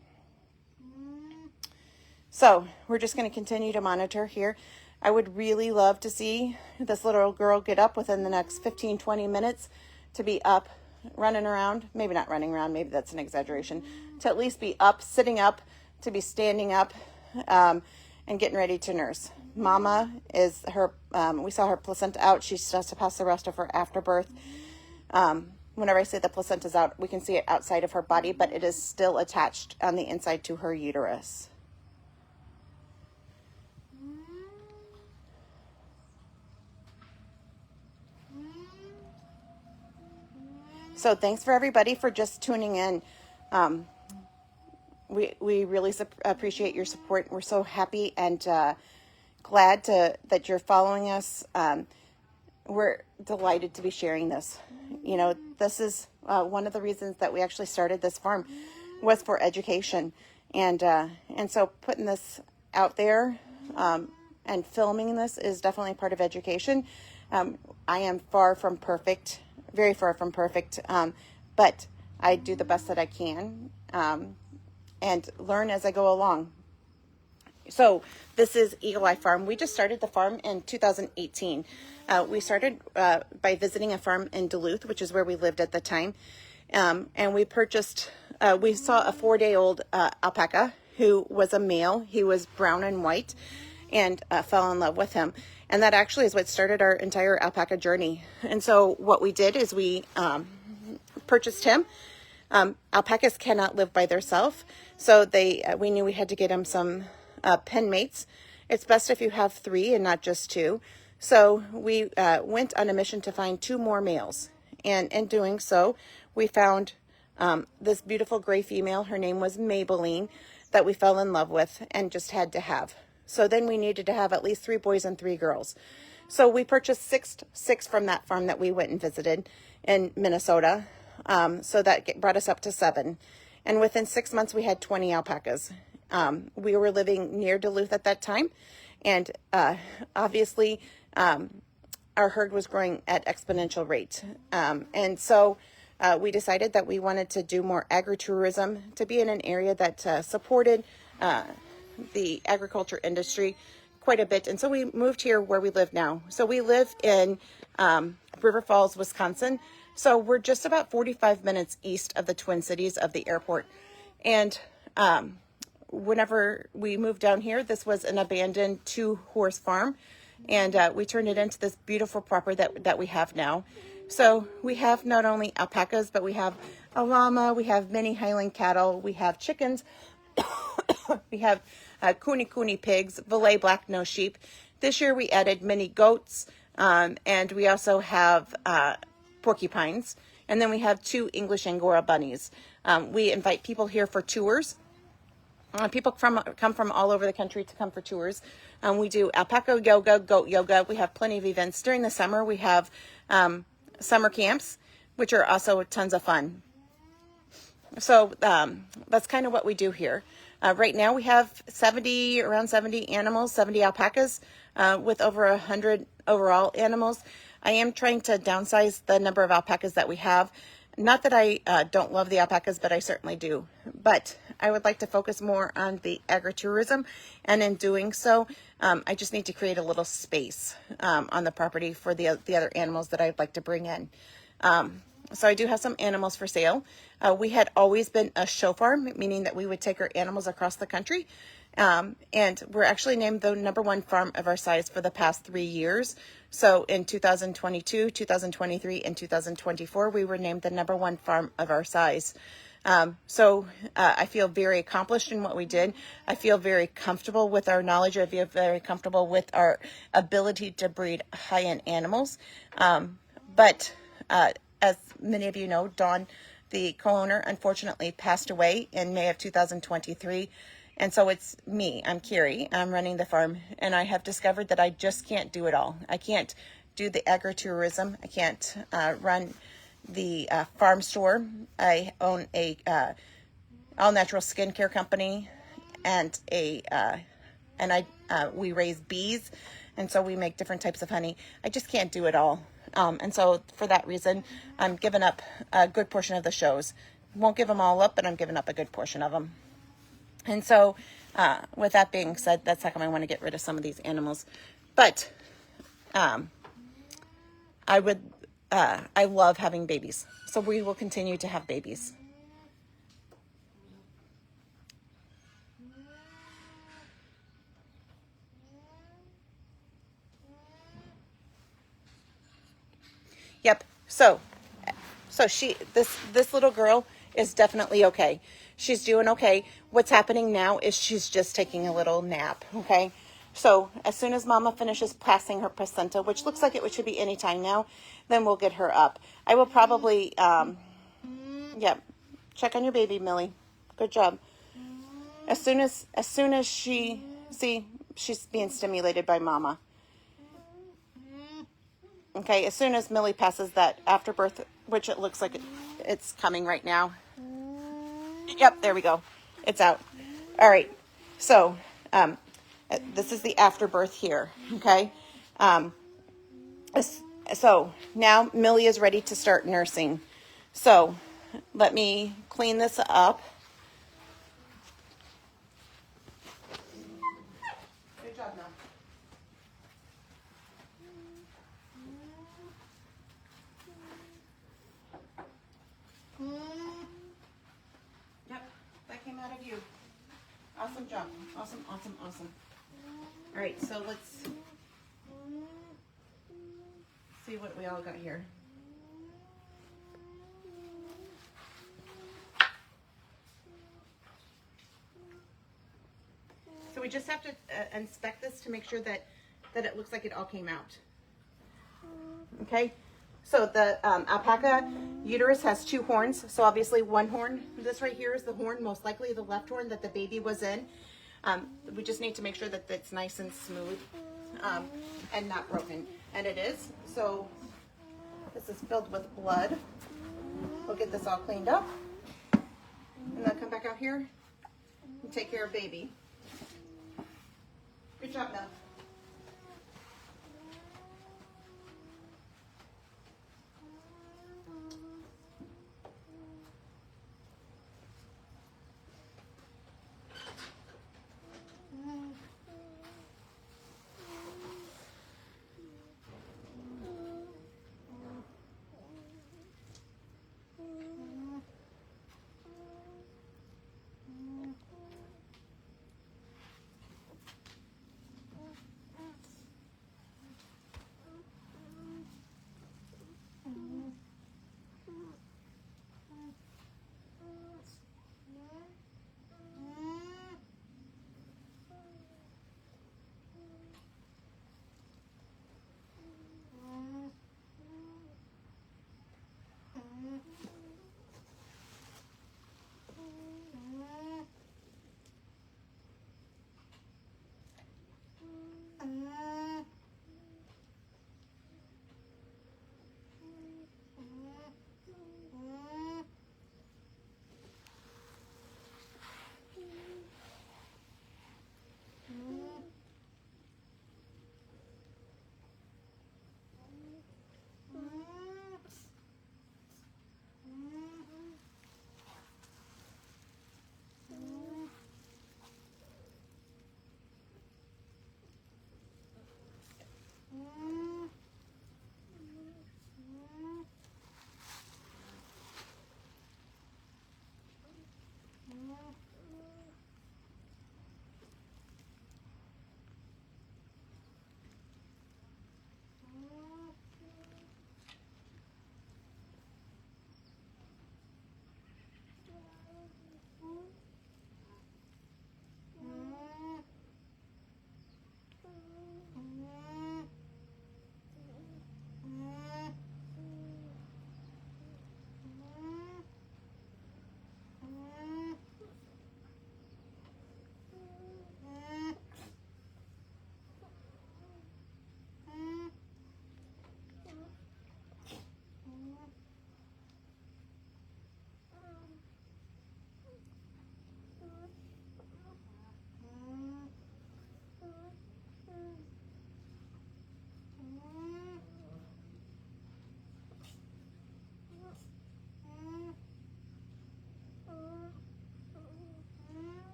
So we're just going to continue to monitor here. I would really love to see this little girl get up within the next 15-20 minutes, to be up, running around, maybe not running around, maybe that's an exaggeration, to at least be up, sitting up, to be standing up, and getting ready to nurse. Mama is we saw her placenta out. She still has to pass the rest of her afterbirth. Whenever I say the placenta's out, we can see it outside of her body, but it is still attached on the inside to her uterus. So thanks for everybody for just tuning in. We really appreciate your support. We're so happy and glad that you're following us. We're delighted to be sharing this. You know, this is one of the reasons that we actually started this farm was for education. And so putting this out there and filming this is definitely part of education. I am far from perfect, very far from perfect, but I do the best that I can and learn as I go along. So this is Eagle Eye Farm. We just started the farm in 2018. We started by visiting a farm in Duluth, which is where we lived at the time. And we purchased, we saw a 4-day-old alpaca who was a male. He was brown and white, and fell in love with him. And that actually is what started our entire alpaca journey. And so what we did is we purchased him. Alpacas cannot live by themselves, so we knew we had to get him some pen mates. It's best if you have 3 and not just 2. So we went on a mission to find 2 more males. And in doing so, we found this beautiful gray female. Her name was Maybelline, that we fell in love with and just had to have. So then we needed to have at least 3 boys and 3 girls. So we purchased six from that farm that we went and visited in Minnesota. So that brought us up to 7. And within 6 months, we had 20 alpacas. we were living near Duluth at that time. And obviously, our herd was growing at exponential rate. And so we decided that we wanted to do more agritourism, to be in an area that supported the agriculture industry quite a bit. And so we moved here where we live now. So we live in River Falls, Wisconsin. So we're just about 45 minutes east of the Twin Cities of the airport. And whenever we moved down here, this was an abandoned 2-horse farm. And we turned it into this beautiful property that we have now. So we have not only alpacas, but we have a llama, we have many Highland cattle, we have chickens, we have kuni pigs, Valais black nose sheep. This year we added mini goats, and we also have porcupines. And then we have 2 English Angora bunnies. We invite people here for tours. People come from all over the country to come for tours. We do alpaca yoga, goat yoga. We have plenty of events. During the summer, we have summer camps, which are also tons of fun. So that's kind of what we do here. Right now, we have around 70 animals, 70 alpacas, with over 100 overall animals. I am trying to downsize the number of alpacas that we have. Not that I don't love the alpacas, but I certainly do. But I would like to focus more on the agritourism, and in doing so, I just need to create a little space on the property for the other animals that I'd like to bring in. So I do have some animals for sale. We had always been a show farm, meaning that we would take our animals across the country. And we're actually named the #1 farm of our size for the past 3 years. So in 2022, 2023, and 2024, we were named the #1 farm of our size. So I feel very accomplished in what we did. I feel very comfortable with our knowledge. I feel very comfortable with our ability to breed high-end animals. But as many of you know, Dawn, the co-owner, unfortunately passed away in May of 2023. And so it's me. I'm Carrie. I'm running the farm. And I have discovered that I just can't do it all. I can't do the agritourism. I can't run the farm store. I own a all-natural skincare company, and we raise bees. And so we make different types of honey. I just can't do it all. And so for that reason, I'm giving up a good portion of the shows. Won't give them all up, but I'm giving up a good portion of them. And so, with that being said, that's how come I want to get rid of some of these animals. But, I love having babies. So we will continue to have babies. Yep. So this little girl is definitely okay. She's doing okay. What's happening now is she's just taking a little nap, okay? So as soon as Mama finishes passing her placenta, which looks like it should be any time now, then we'll get her up. I will probably, check on your baby, Millie. Good job. As soon as she's being stimulated by Mama. Okay, as soon as Millie passes that afterbirth, which it looks like it's coming right now. Yep, there we go. It's out. All right. So, this is the afterbirth here. Okay. So now Millie is ready to start nursing. So let me clean this up. Good job, Mel. Yep, that came out of you. Awesome job. Awesome. All right, so let's see what we all got here. So we just have to inspect this to make sure that it looks like it all came out. Okay, so the alpaca uterus has 2 horns. So obviously one horn, this right here is the horn, most likely the left horn that the baby was in. We just need to make sure that it's nice and smooth and not broken. And it is. So this is filled with blood. We'll get this all cleaned up. And then come back out here and take care of baby. Good job, Mel.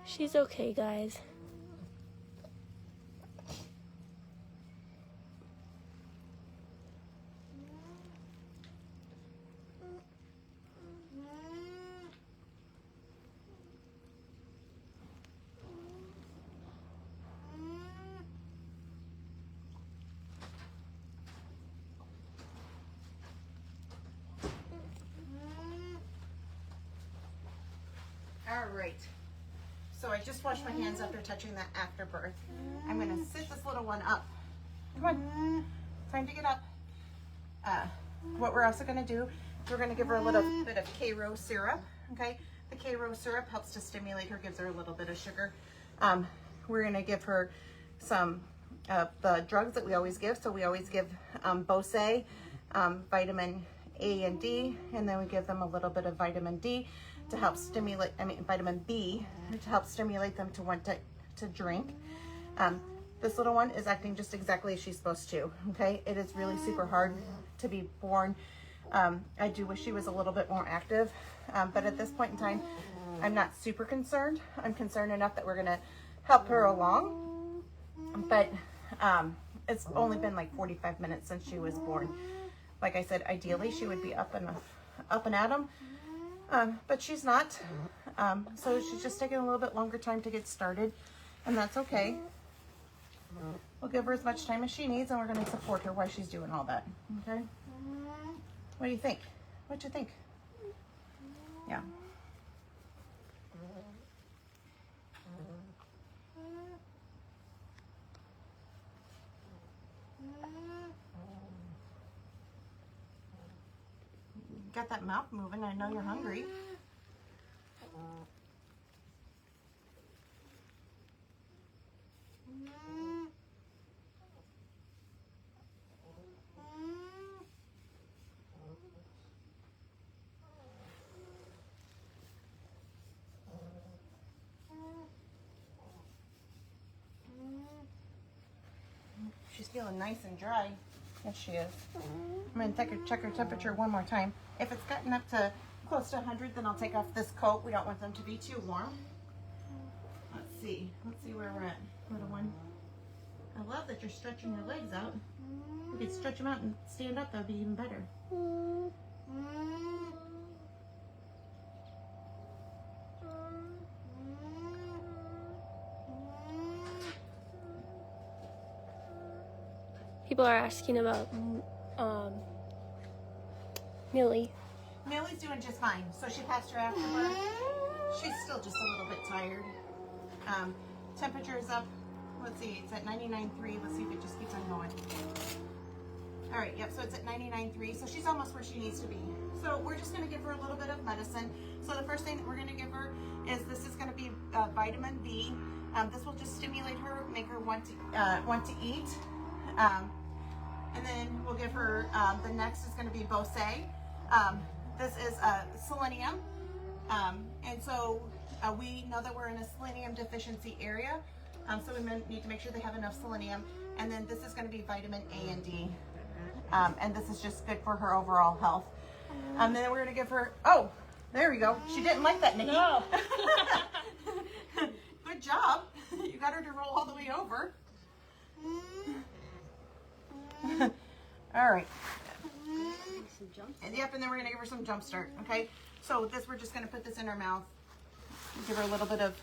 She's okay, guys. All right. So I just washed my hands after touching that after birth. I'm gonna sit this little one up. Come on, time to get up. What we're also gonna do, we're gonna give her a little bit of K-Rose syrup, okay? The K-Rose syrup helps to stimulate her, gives her a little bit of sugar. We're gonna give her some of the drugs that we always give. So we always give Bose, vitamin A and D, and then we give them a little bit of vitamin D to help stimulate, vitamin B to help stimulate them to want to drink. This little one is acting just exactly as she's supposed to, okay? It is really super hard to be born. I do wish she was a little bit more active, but at this point in time, I'm not super concerned. I'm concerned enough that we're gonna help her along, but it's only been like 45 minutes since she was born. Like I said, ideally she would be up and at 'em, but she's not. So she's just taking a little bit longer time to get started, and that's okay. We'll give her as much time as she needs, and we're going to support her while she's doing all that. Okay? What do you think? What you think? Yeah. Got that mouth moving. I know you're hungry. She's feeling nice and dry. Yes, she is. I'm going to check her temperature one more time. If it's gotten up to close to 100, then I'll take off this coat. We don't want them to be too warm. Let's see. Let's see where we're at, little one. I love that you're stretching your legs out. You could stretch them out and stand up. That would be even better. People are asking about Millie. Millie's doing just fine. So she passed her after birth. She's still just a little bit tired. Temperature is up. Let's see, it's at 99.3. Let's see if it just keeps on going. All right, yep, so it's at 99.3. So she's almost where she needs to be. So we're just gonna give her a little bit of medicine. So the first thing that we're gonna give her is this is gonna be vitamin B. This will just stimulate her, make her want to eat. And then we'll give her, the next is gonna be Bose. This is selenium. And so we know that we're in a selenium deficiency area. So we need to make sure they have enough selenium. And then this is going to be vitamin A and D. And this is just good for her overall health. And then we're going to give her, oh, there we go. She didn't like that, Nikki. No. Good job. You got her to roll all the way over. All right. And yep, and then we're going to give her some jump start, okay? So this, we're just going to put this in her mouth. Give her a little bit of...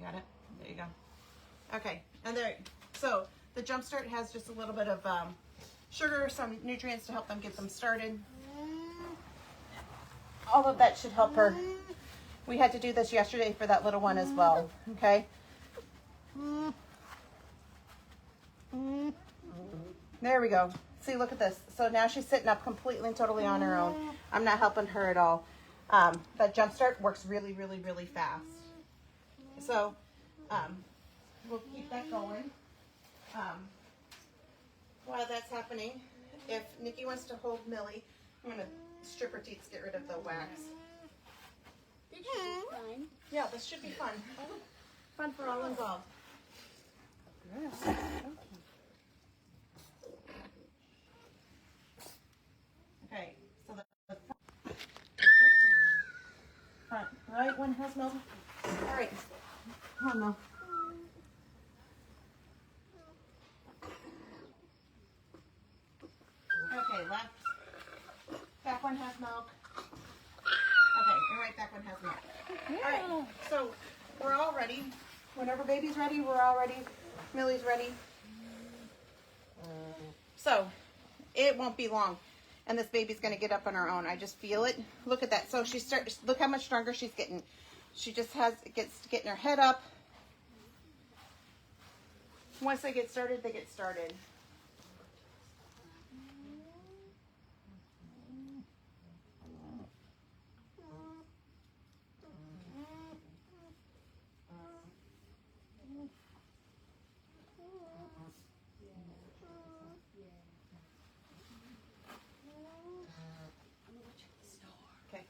Got it? There you go. Okay, and there, so the jump start has just a little bit of sugar, some nutrients to help them get them started. All of that should help her. We had to do this yesterday for that little one as well, okay? There we go. See, look at this. So now she's sitting up completely and totally on her own. I'm not helping her at all. That jump start works really, really, really fast. So we'll keep that going. While that's happening, if Nikki wants to hold Millie, I'm going to strip her teeth to get rid of the wax. This should be fine. Yeah, this should be fun. Fun for all involved. Okay, so the front right one has milk. All right, come on now. Okay, left. Back one has milk. Okay, and right back one has milk. All right, so we're all ready. Whenever baby's ready, we're all ready. Millie's ready. So it won't be long, and this baby's gonna get up on her own. I just feel it. Look at that. So she starts. Look how much stronger she's getting. She just gets getting her head up. Once they get started, they get started. Okay.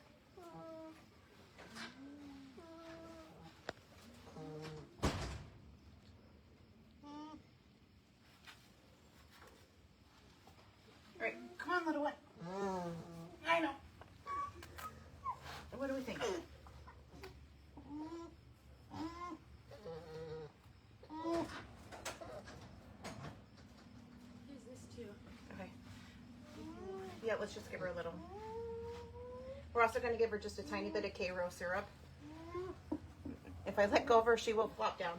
All right, come on, little one. I know. What do we think? Here's this too. Okay. Yeah, let's just give her a little. We're also going to give her just a tiny bit of K-Row syrup. If I let go of her, she will flop down.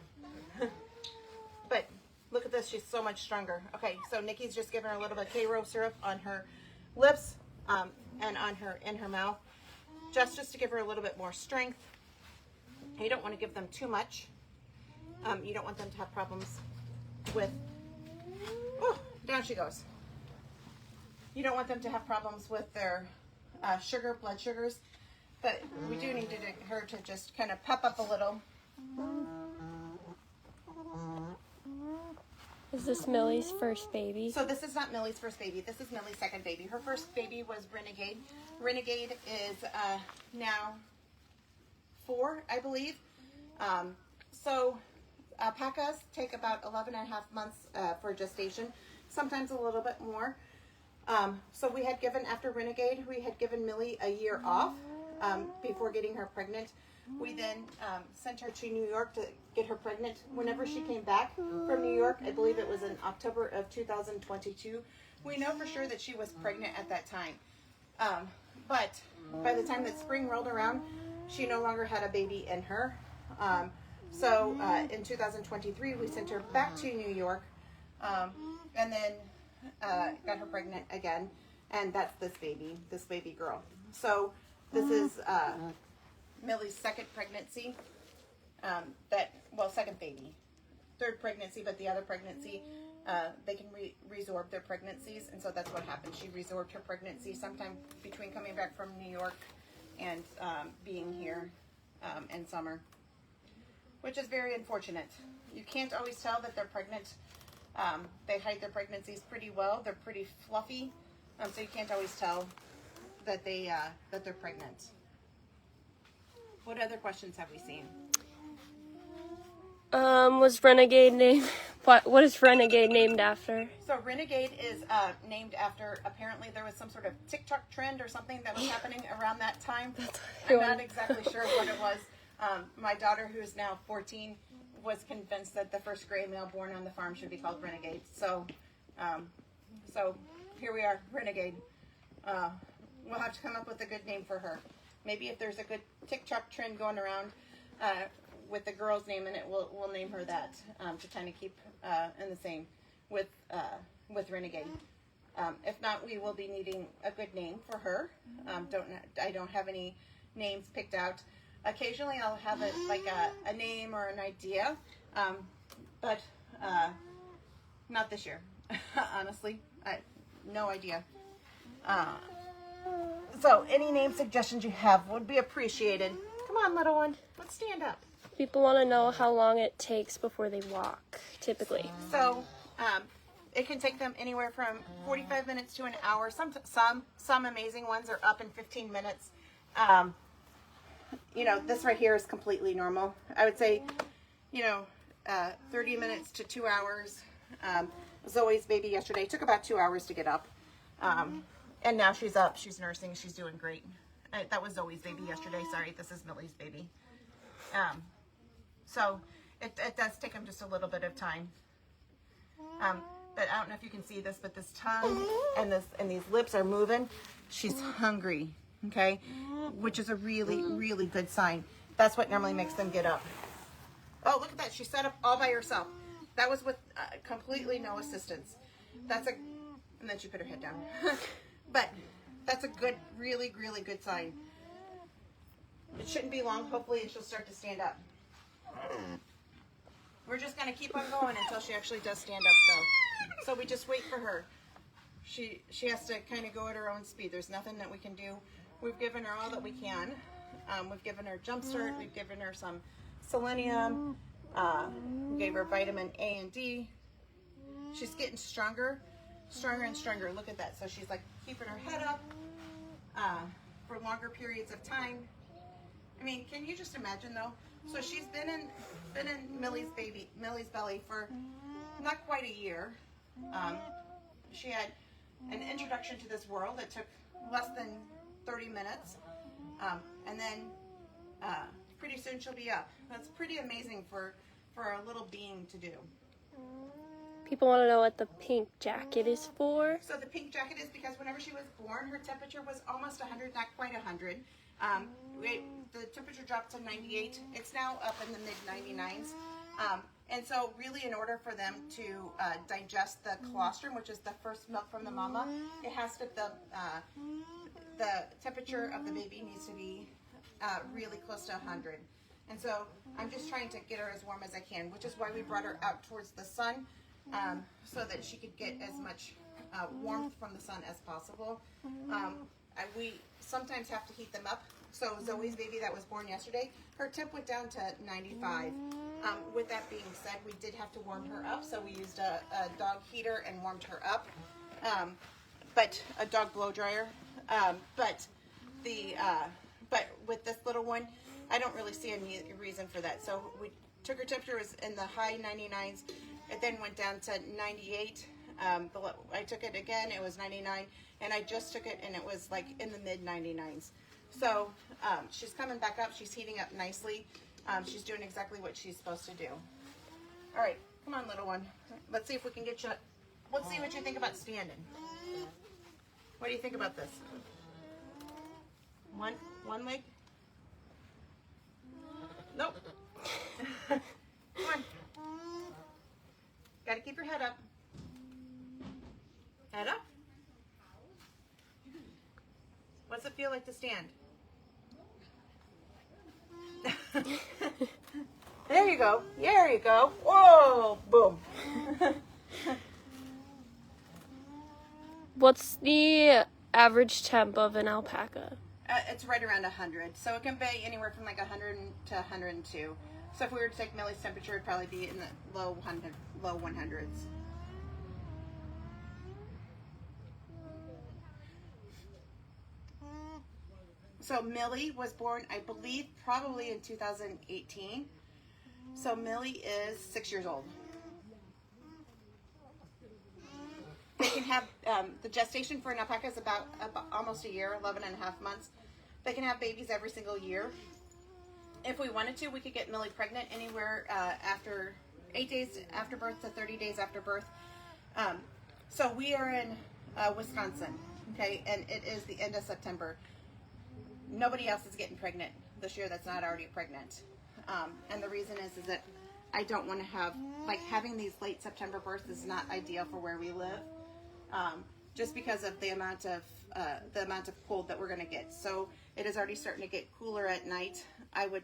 But look at this, she's so much stronger. Okay, so Nikki's just giving her a little bit of K-Row syrup on her lips and on her in her mouth, just to give her a little bit more strength. You don't want to give them too much. You don't want them to have problems with. Oh, down she goes. You don't want them to have problems with their blood sugars, but we do need her to just kind of pep up a little. Is this Millie's first baby? So this is not Millie's first baby. This is Millie's second baby. Her first baby was Renegade. Renegade is now 4, I believe. So alpacas take about 11 and a half months for gestation, sometimes a little bit more. So we had given, after Renegade, we had given Millie a year off before getting her pregnant. We then sent her to New York to get her pregnant. Whenever she came back from New York, I believe it was in October of 2022, we know for sure that she was pregnant at that time. But by the time that spring rolled around, she no longer had a baby in her. So in 2023, we sent her back to New York and then got her pregnant again. And that's this baby girl. So this is Millie's second pregnancy, second baby. Third pregnancy, but the other pregnancy, they can resorb their pregnancies, and so that's what happened. She resorbed her pregnancy sometime between coming back from New York and being here in summer, which is very unfortunate. You can't always tell that they're pregnant. They hide their pregnancies pretty well. They're pretty fluffy, so you can't always tell that they're pregnant. What other questions have we seen? Was Renegade named? What is Renegade named after? So Renegade is named after, apparently there was some sort of TikTok trend or something that was happening around that time. I'm not exactly sure what it was. My daughter, who is now 14, was convinced that the first gray male born on the farm should be called Renegade. So here we are, Renegade. We'll have to come up with a good name for her. Maybe if there's a good TikTok trend going around with the girl's name in it, we'll name her that to kind of keep in the same with Renegade. If not, we will be needing a good name for her. I don't have any names picked out. Occasionally, I'll have a name or an idea, but not this year. Honestly, no idea. So any name suggestions you have would be appreciated. Come on, little one. Let's stand up. People want to know how long it takes before they walk, typically. So it can take them anywhere from 45 minutes to an hour. Some amazing ones are up in 15 minutes. This right here is completely normal. I would say, 30 minutes to 2 hours. Zoe's baby yesterday took about 2 hours to get up. And now she's up. She's nursing. She's doing great. That was Zoe's baby yesterday. Sorry, this is Millie's baby. So it does take them just a little bit of time. But I don't know if you can see this, but this tongue and these lips are moving. She's hungry, okay? Which is a really, really good sign. That's what normally makes them get up. Oh, look at that. She sat up all by herself. That was with completely no assistance. And then she put her head down. But that's a good, really, really good sign. It shouldn't be long. Hopefully she'll start to stand up. We're just going to keep on going until she actually does stand up, though. So we just wait for her. She has to kind of go at her own speed. There's nothing that we can do. We've given her all that we can. We've given her Jump Start. We've given her some selenium. We gave her vitamin A and D. She's getting stronger and stronger. Look at that. So she's like keeping her head up for longer periods of time. I mean, can you just imagine though? So she's been in Millie's belly for not quite a year. She had an introduction to this world that took less than 30 minutes. And then pretty soon she'll be up. That's pretty amazing for a little being to do. People want to know what the pink jacket is for. So the pink jacket is because whenever she was born, her temperature was almost 100, not quite 100. The temperature dropped to 98. It's now up in the mid-99s. And so really in order for them to digest the colostrum, which is the first milk from the mama, it has to, the temperature of the baby needs to be really close to 100. And so I'm just trying to get her as warm as I can, which is why we brought her out towards the sun, so that she could get as much warmth from the sun as possible. We sometimes have to heat them up. So Zoe's baby that was born yesterday, her temp went down to 95. With that being said, we did have to warm her up, so we used a dog heater and warmed her up, but a dog blow dryer. But with this little one, I don't really see any reason for that. So we took her temperature, was in the high 99s. It then went down to 98. I took it again, it was 99, and I just took it and it was like in the mid 99s. So she's coming back up, she's heating up nicely. She's doing exactly what she's supposed to do. All right, come on, little one. Let's see if we can get you, let's see what you think about standing. What do you think about this? One leg? Nope. Come on. Gotta keep your head up. Head up. What's it feel like to stand? There you go. There you go. Whoa, boom. What's the average temp of an alpaca? It's right around 100. So it can be anywhere from like 100 to 102. So if we were to take Millie's temperature, it'd probably be in the low 100s. So Millie was born, I believe, probably in 2018. So Millie is 6 years old. They can have, the gestation for an alpaca is about almost a year, 11 and a half months. They can have babies every single year. If we wanted to, we could get Millie pregnant anywhere after 8 days after birth to 30 days after birth. So we are in Wisconsin, okay, and it is the end of September. Nobody else is getting pregnant this year that's not already pregnant. And the reason is that I don't want to have, like, having these late September births is not ideal for where we live, just because of the amount of cold that we're going to get. So it is already starting to get cooler at night. I would,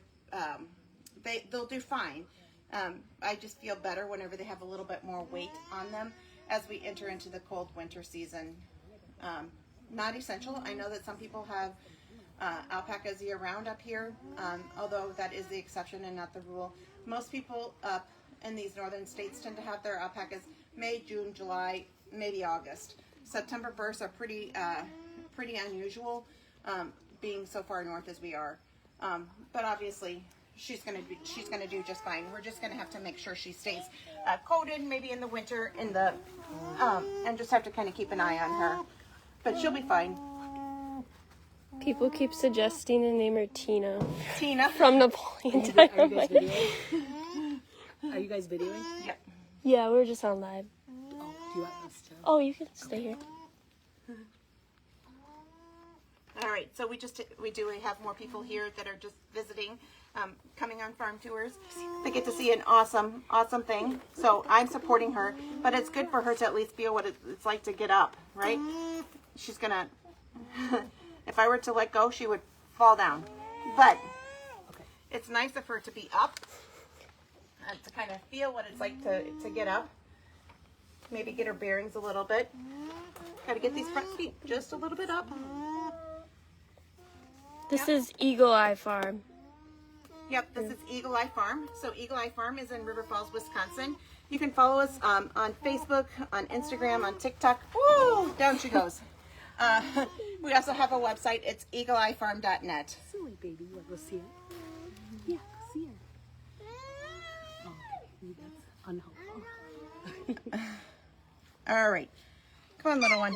they'll do fine. I just feel better whenever they have a little bit more weight on them as we enter into the cold winter season. Not essential. I know that some people have alpacas year-round up here, although that is the exception and not the rule. Most people up in these northern states tend to have their alpacas May, June, July, maybe August. September births are pretty unusual, being so far north as we are. But obviously, she's gonna do just fine. We're just gonna have to make sure she stays coated, maybe in the winter, and just have to kind of keep an eye on her. But she'll be fine. People keep suggesting to name her Tina. Tina From Napoleon Are you guys Dynamite. videoing? Are you guys videoing? Yep. Yeah, we're just on live. Oh, do you want us to? Oh, you can stay here. All right, so we have more people here that are just visiting, coming on farm tours. They get to see an awesome thing. So I'm supporting her, but it's good for her to at least feel what it's like to get up, right? She's gonna, if I were to let go, she would fall down. But it's nice of her to be up and to kind of feel what it's like to get up. Maybe get her bearings a little bit. Got to get these front feet just a little bit up. This is Eagle Eye Farm. Yep, this is Eagle Eye Farm. So Eagle Eye Farm is in River Falls, Wisconsin. You can follow us on Facebook, on Instagram, on TikTok. Woo! Down she goes. We also have a website. It's eagleeyefarm.net. Silly baby, you want to go see it? Yeah, go see her. Oh, okay. That's unhelpful. All right. Come on, little one.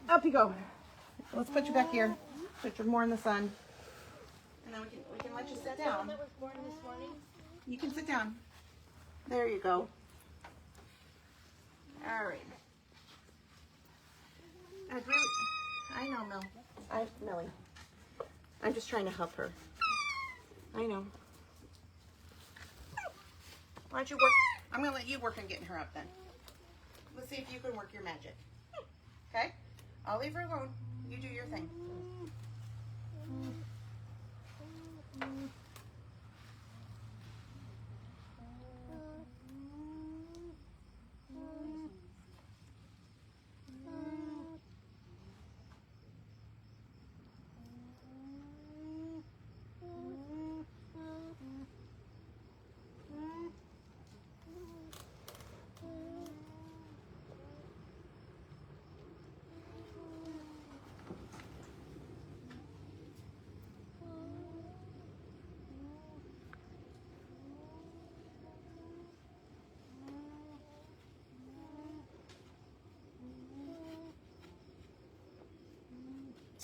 Up you go. Let's put you back here. Put you more in the sun. And then we can let you sit down. That was born this morning. You can sit down. There you go. All right. I know, Millie. I'm just trying to help her. I know. Why don't you work? I'm going to let you work on getting her up then. Let's see if you can work your magic. Okay? I'll leave her alone. You do your thing.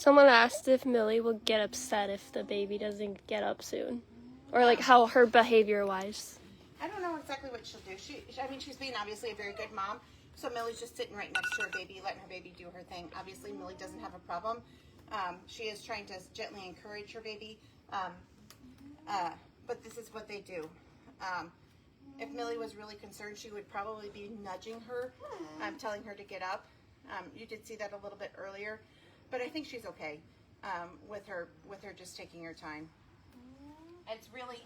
Someone asked if Millie will get upset if the baby doesn't get up soon. Or like how her behavior wise. I don't know exactly what she'll do. I mean, she's being obviously a very good mom. So Millie's just sitting right next to her baby, letting her baby do her thing. Obviously, Millie doesn't have a problem. She is trying to gently encourage her baby. But this is what they do. If Millie was really concerned, she would probably be nudging her, telling her to get up. You did see that a little bit earlier, but I think she's okay with her just taking her time. It's really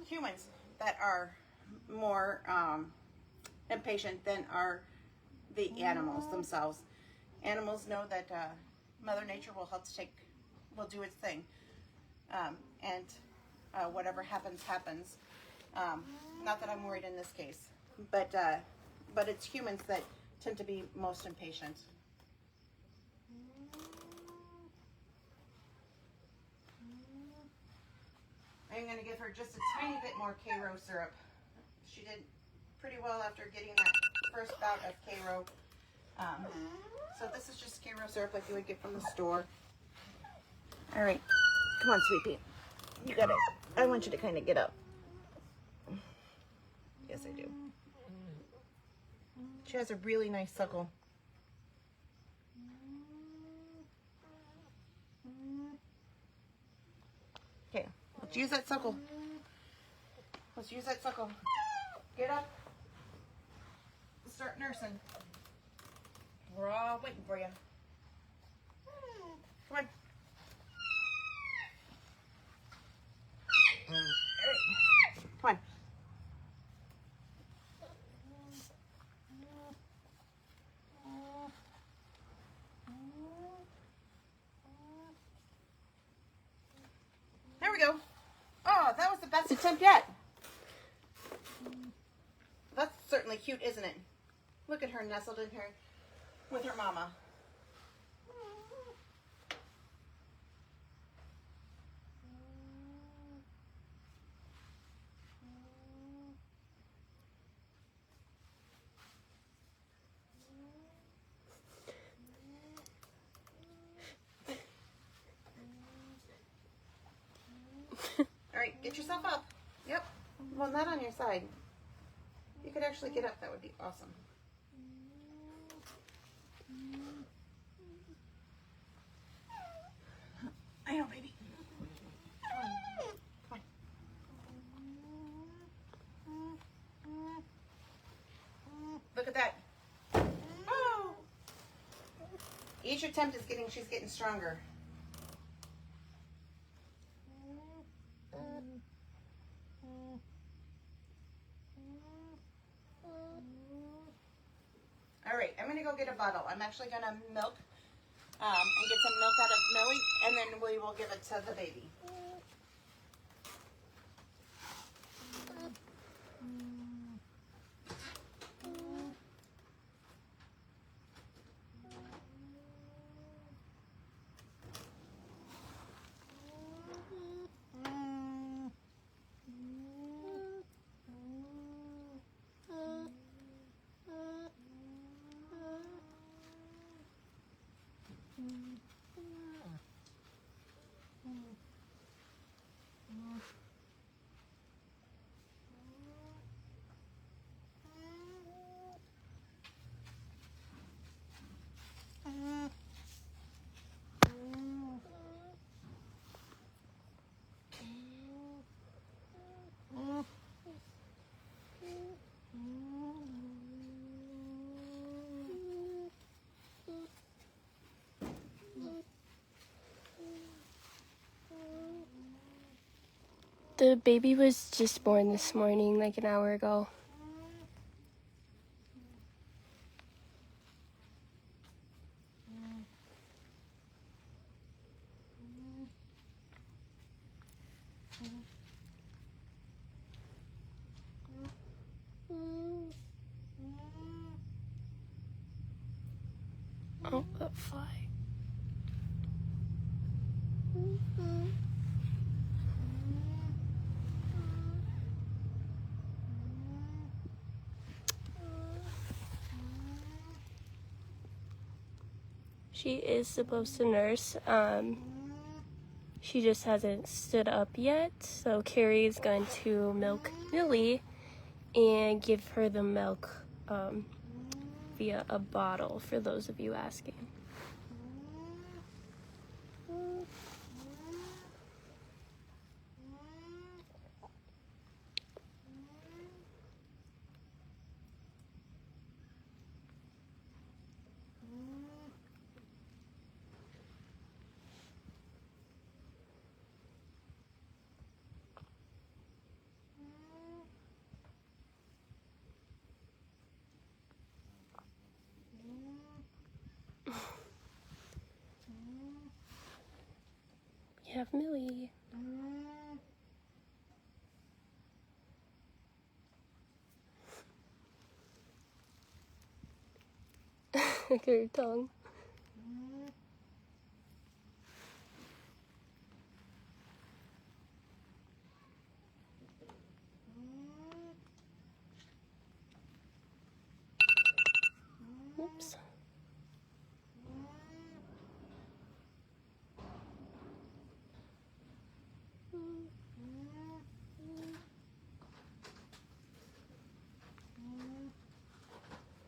humans that are more impatient than are the animals themselves. Animals know that Mother Nature will do its thing, and whatever happens, happens. Not that I'm worried in this case, but it's humans that tend to be most impatient. I'm going to give her just a tiny bit more K-Row syrup. She did pretty well after getting that first bout of K-Row. So this is just K-Row syrup like you would get from the store. All right, come on, sweetie. You got it. I want you to kind of get up. Yes, I do. She has a really nice suckle. Okay, let's use that suckle. Let's use that suckle. Get up. Start nursing. We're all waiting for you. Come on. Come on. There we go. Oh, that was the best attempt yet. That's certainly cute, isn't it? Look at her nestled in here with her mama. All right, get yourself up. Yep. Well, not on your side. You could actually get up. That would be awesome. I know, baby. Come on. Look at that. Oh. Each attempt is she's getting stronger. All right, I'm gonna go get a bottle. I'm actually gonna milk and get some milk out of Millie, and then we will give it to the baby. The baby was just born this morning, like an hour ago. Oh, that fly. She is supposed to nurse. She just hasn't stood up yet. So Carrie is going to milk Millie and give her the milk via a bottle, for those of you asking. We have Millie. Look at her tongue. Oops.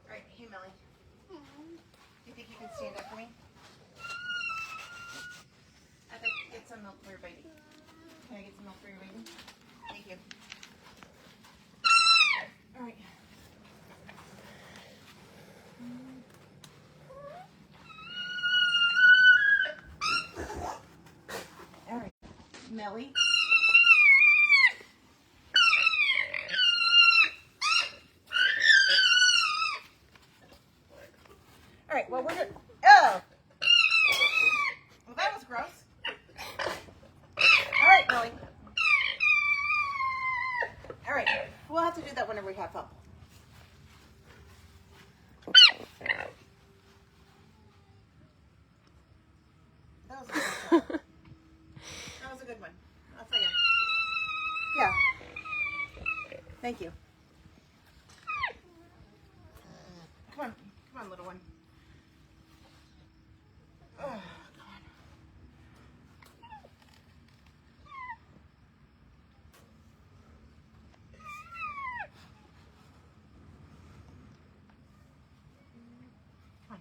All right, hey Millie. Do you think you can stand up for me? I'd like to get some milk for your baby. Can I get some milk for your baby? Thank you. All right. All right, Millie. All right, well, we're gonna, oh! Well, that was gross. All right, Millie. All right, we'll have to do that whenever we have help. That was a good one. That was a good one. I'll tell you. Yeah. Thank you. Come on, little one. Oh, come on. Come on.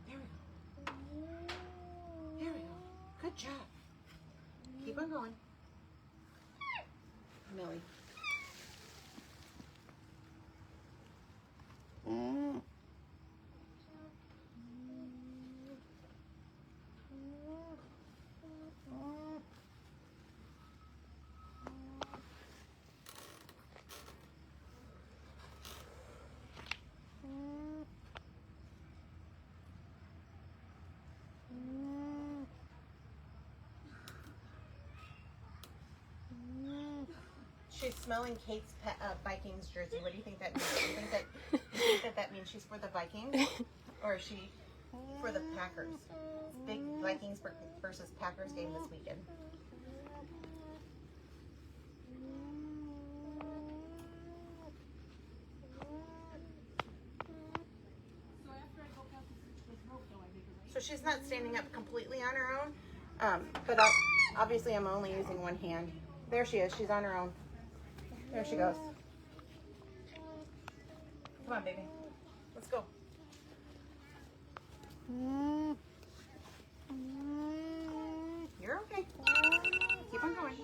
There we go. Here we go. Good job. Keep on going. Millie. She's smelling Kate's Vikings jersey. What do you think that means? Do you think that means she's for the Vikings, or is she for the Packers? Big Vikings versus Packers game this weekend. So she's not standing up completely on her own, but obviously I'm only using one hand. There she is. She's on her own. There she goes. Come on, baby. Let's go. You're okay. Keep on going.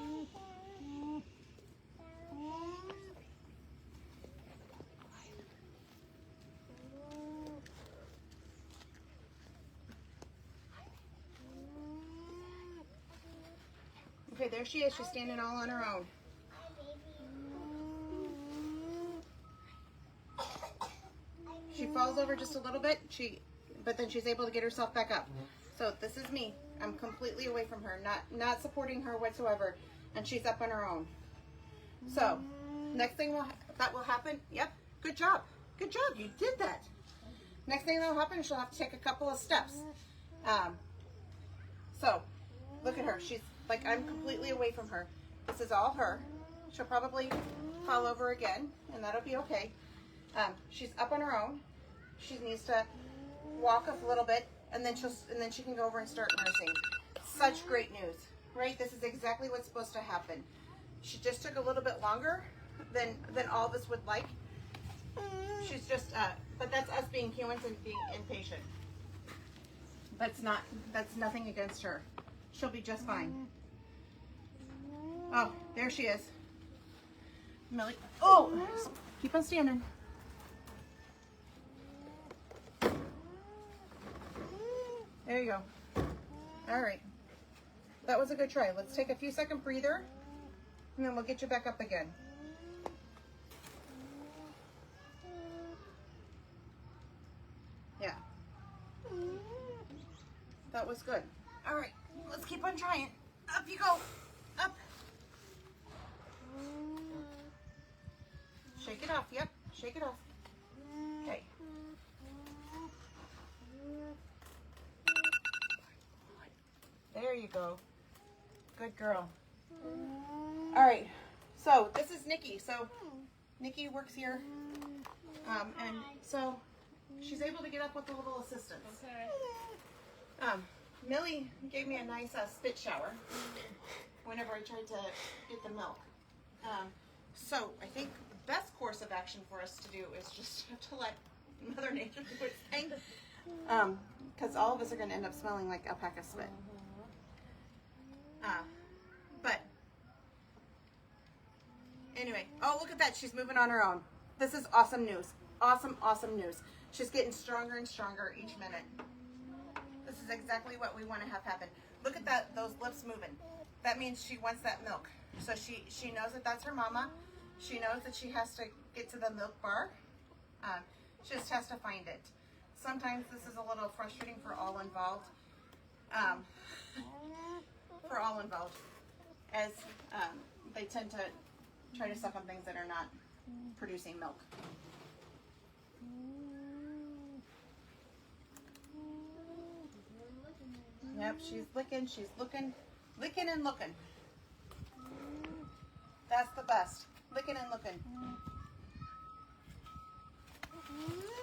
Okay, there she is. She's standing all on her own. She falls over just a little bit, but then she's able to get herself back up. So this is me. I'm completely away from her, not supporting her whatsoever, and she's up on her own. So next thing that will happen. Yep, good job, you did that. Next thing that'll happen, she'll have to take a couple of steps. So look at her. She's like, I'm completely away from her. This is all her. She'll probably fall over again, and that'll be okay. She's up on her own. She needs to walk a little bit, and then she can go over and start nursing. Such great news, right? This is exactly what's supposed to happen. She just took a little bit longer than all of us would like. She's just, but that's us being humans and being impatient. That's nothing against her. She'll be just fine. Oh, there she is. Millie. Oh, keep on standing. There you go. All right. That was a good try. Let's take a few second breather, and then we'll get you back up again. Yeah. That was good. All right. Let's keep on trying. Up you go. Up. Shake it off. Yep. Shake it off. Okay. There you go. Good girl. All right. So this is Nikki. So Nikki works here. And so she's able to get up with a little assistance. Okay. Millie gave me a nice spit shower whenever I tried to get the milk. So I think the best course of action for us to do is just to let Mother Nature do its thing. Because all of us are going to end up smelling like alpaca spit. But anyway, oh, look at that. She's moving on her own. This is awesome news. Awesome, awesome news. She's getting stronger and stronger each minute. This is exactly what we want to have happen. Look at that, those lips moving. That means she wants that milk. So she knows that that's her mama. She knows that she has to get to the milk bar. She just has to find it. Sometimes this is a little frustrating for all involved. As they tend to try to suck on things that are not producing milk. Yep, she's licking and looking. That's the best. Licking and looking.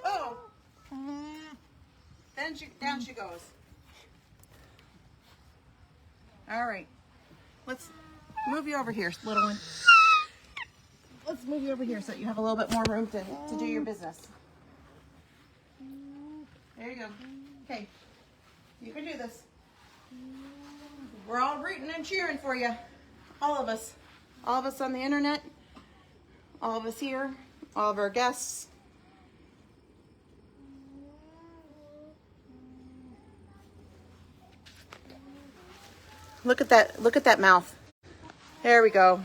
Oh! Down she goes. All right. Let's move you over here, little one. Let's move you over here so that you have a little bit more room to do your business. There you go. Okay. You can do this. We're all rooting and cheering for you. All of us. All of us on the internet. All of us here. All of our guests. Look at that. Look at that mouth. There we go.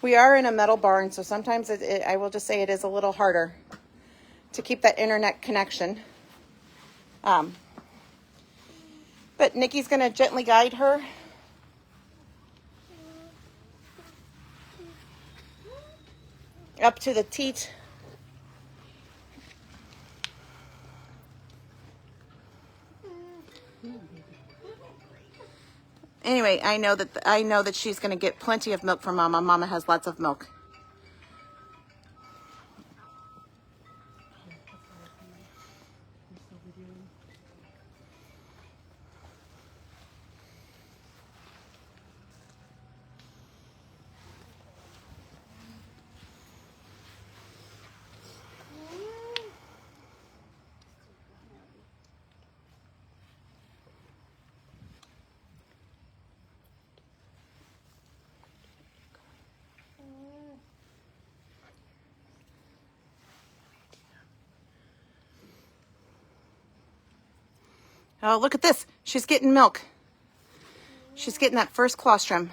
We are in a metal barn, so sometimes I will just say it is a little harder to keep that internet connection. But Nikki's going to gently guide her. Up to the teat. Anyway, I know that she's going to get plenty of milk from Mama. Mama has lots of milk. Oh, look at this. She's getting milk. She's getting that first colostrum.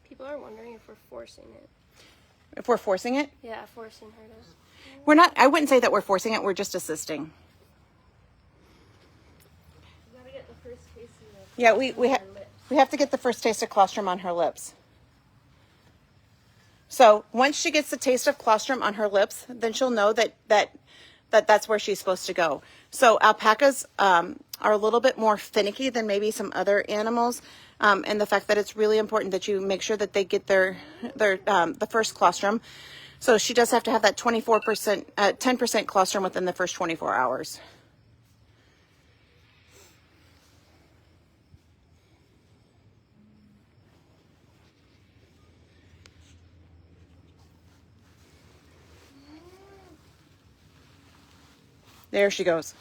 People are wondering if we're forcing it. If we're forcing it? Yeah, forcing her to. We're not. I wouldn't say that we're forcing it. We're just assisting. We gotta get the first taste of Yeah, we have to get the first taste of colostrum on her lips. So once she gets the taste of colostrum on her lips, then she'll know that that's where she's supposed to go. So alpacas are a little bit more finicky than maybe some other animals, and the fact that it's really important that you make sure that they get the first colostrum. So she does have to have that 10% colostrum within the first 24 hours. There she goes.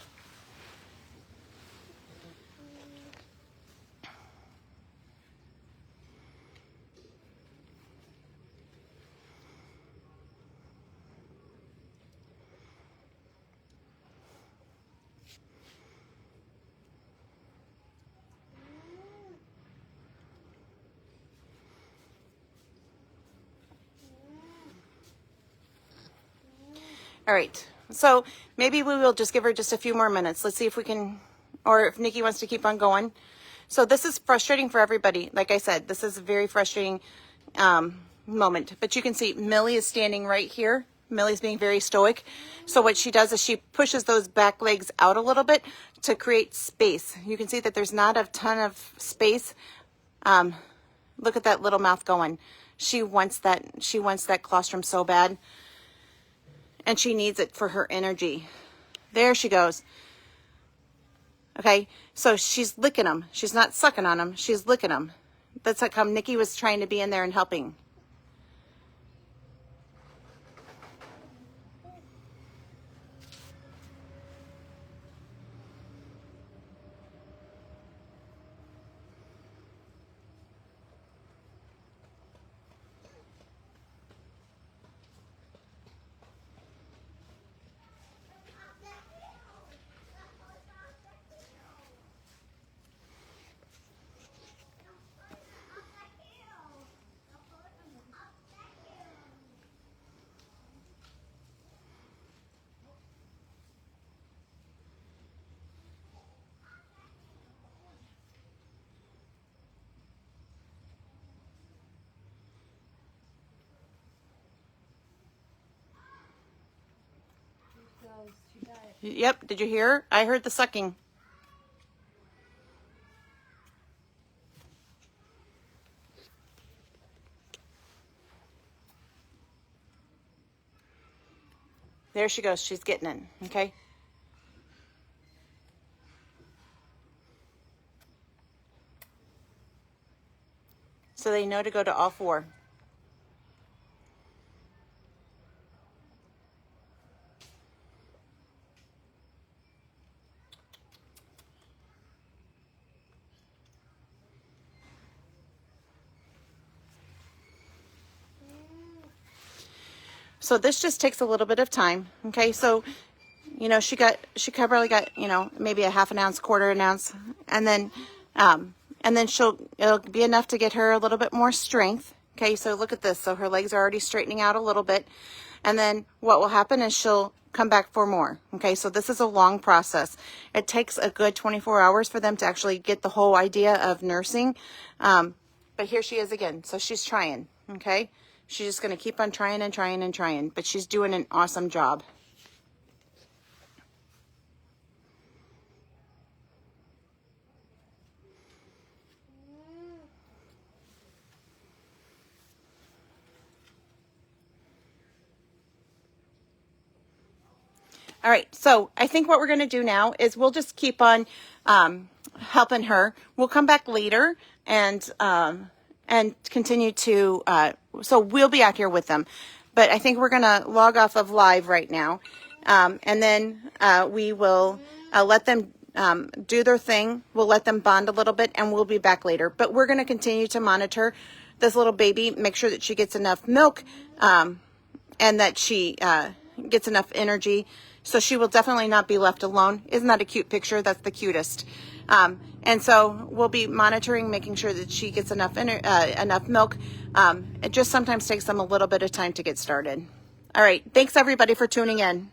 All right, so maybe we will just give her just a few more minutes. Let's see if we can, or if Nikki wants to keep on going. So this is frustrating for everybody. Like I said, this is a very frustrating moment. But you can see Millie is standing right here. Millie's being very stoic. So what she does is she pushes those back legs out a little bit to create space. You can see that there's not a ton of space. Look at that little mouth going. She wants that colostrum so bad. And she needs it for her energy. There she goes. Okay, so she's licking them. She's not sucking on them. She's licking them. That's like how Nikki was trying to be in there and helping. Yep, did you hear? I heard the sucking. There she goes. She's getting in, okay? So they know to go to all four. So this just takes a little bit of time, okay? So, you know, she probably got, you know, maybe a half an ounce, quarter an ounce, and then it'll be enough to get her a little bit more strength, okay? So look at this. So her legs are already straightening out a little bit, and then what will happen is she'll come back for more, okay? So this is a long process. It takes a good 24 hours for them to actually get the whole idea of nursing, but here she is again. So she's trying, okay? She's just going to keep on trying and trying and trying, but she's doing an awesome job. All right, so I think what we're going to do now is we'll just keep on helping her. We'll come back later and continue to, so we'll be out here with them. But I think we're going to log off of live right now. And then we will let them do their thing. We'll let them bond a little bit, and we'll be back later. But we're going to continue to monitor this little baby, make sure that she gets enough milk and that she gets enough energy. So she will definitely not be left alone. Isn't that a cute picture? That's the cutest. And so we'll be monitoring, making sure that she gets enough milk. It just sometimes takes them a little bit of time to get started. All right. Thanks everybody for tuning in.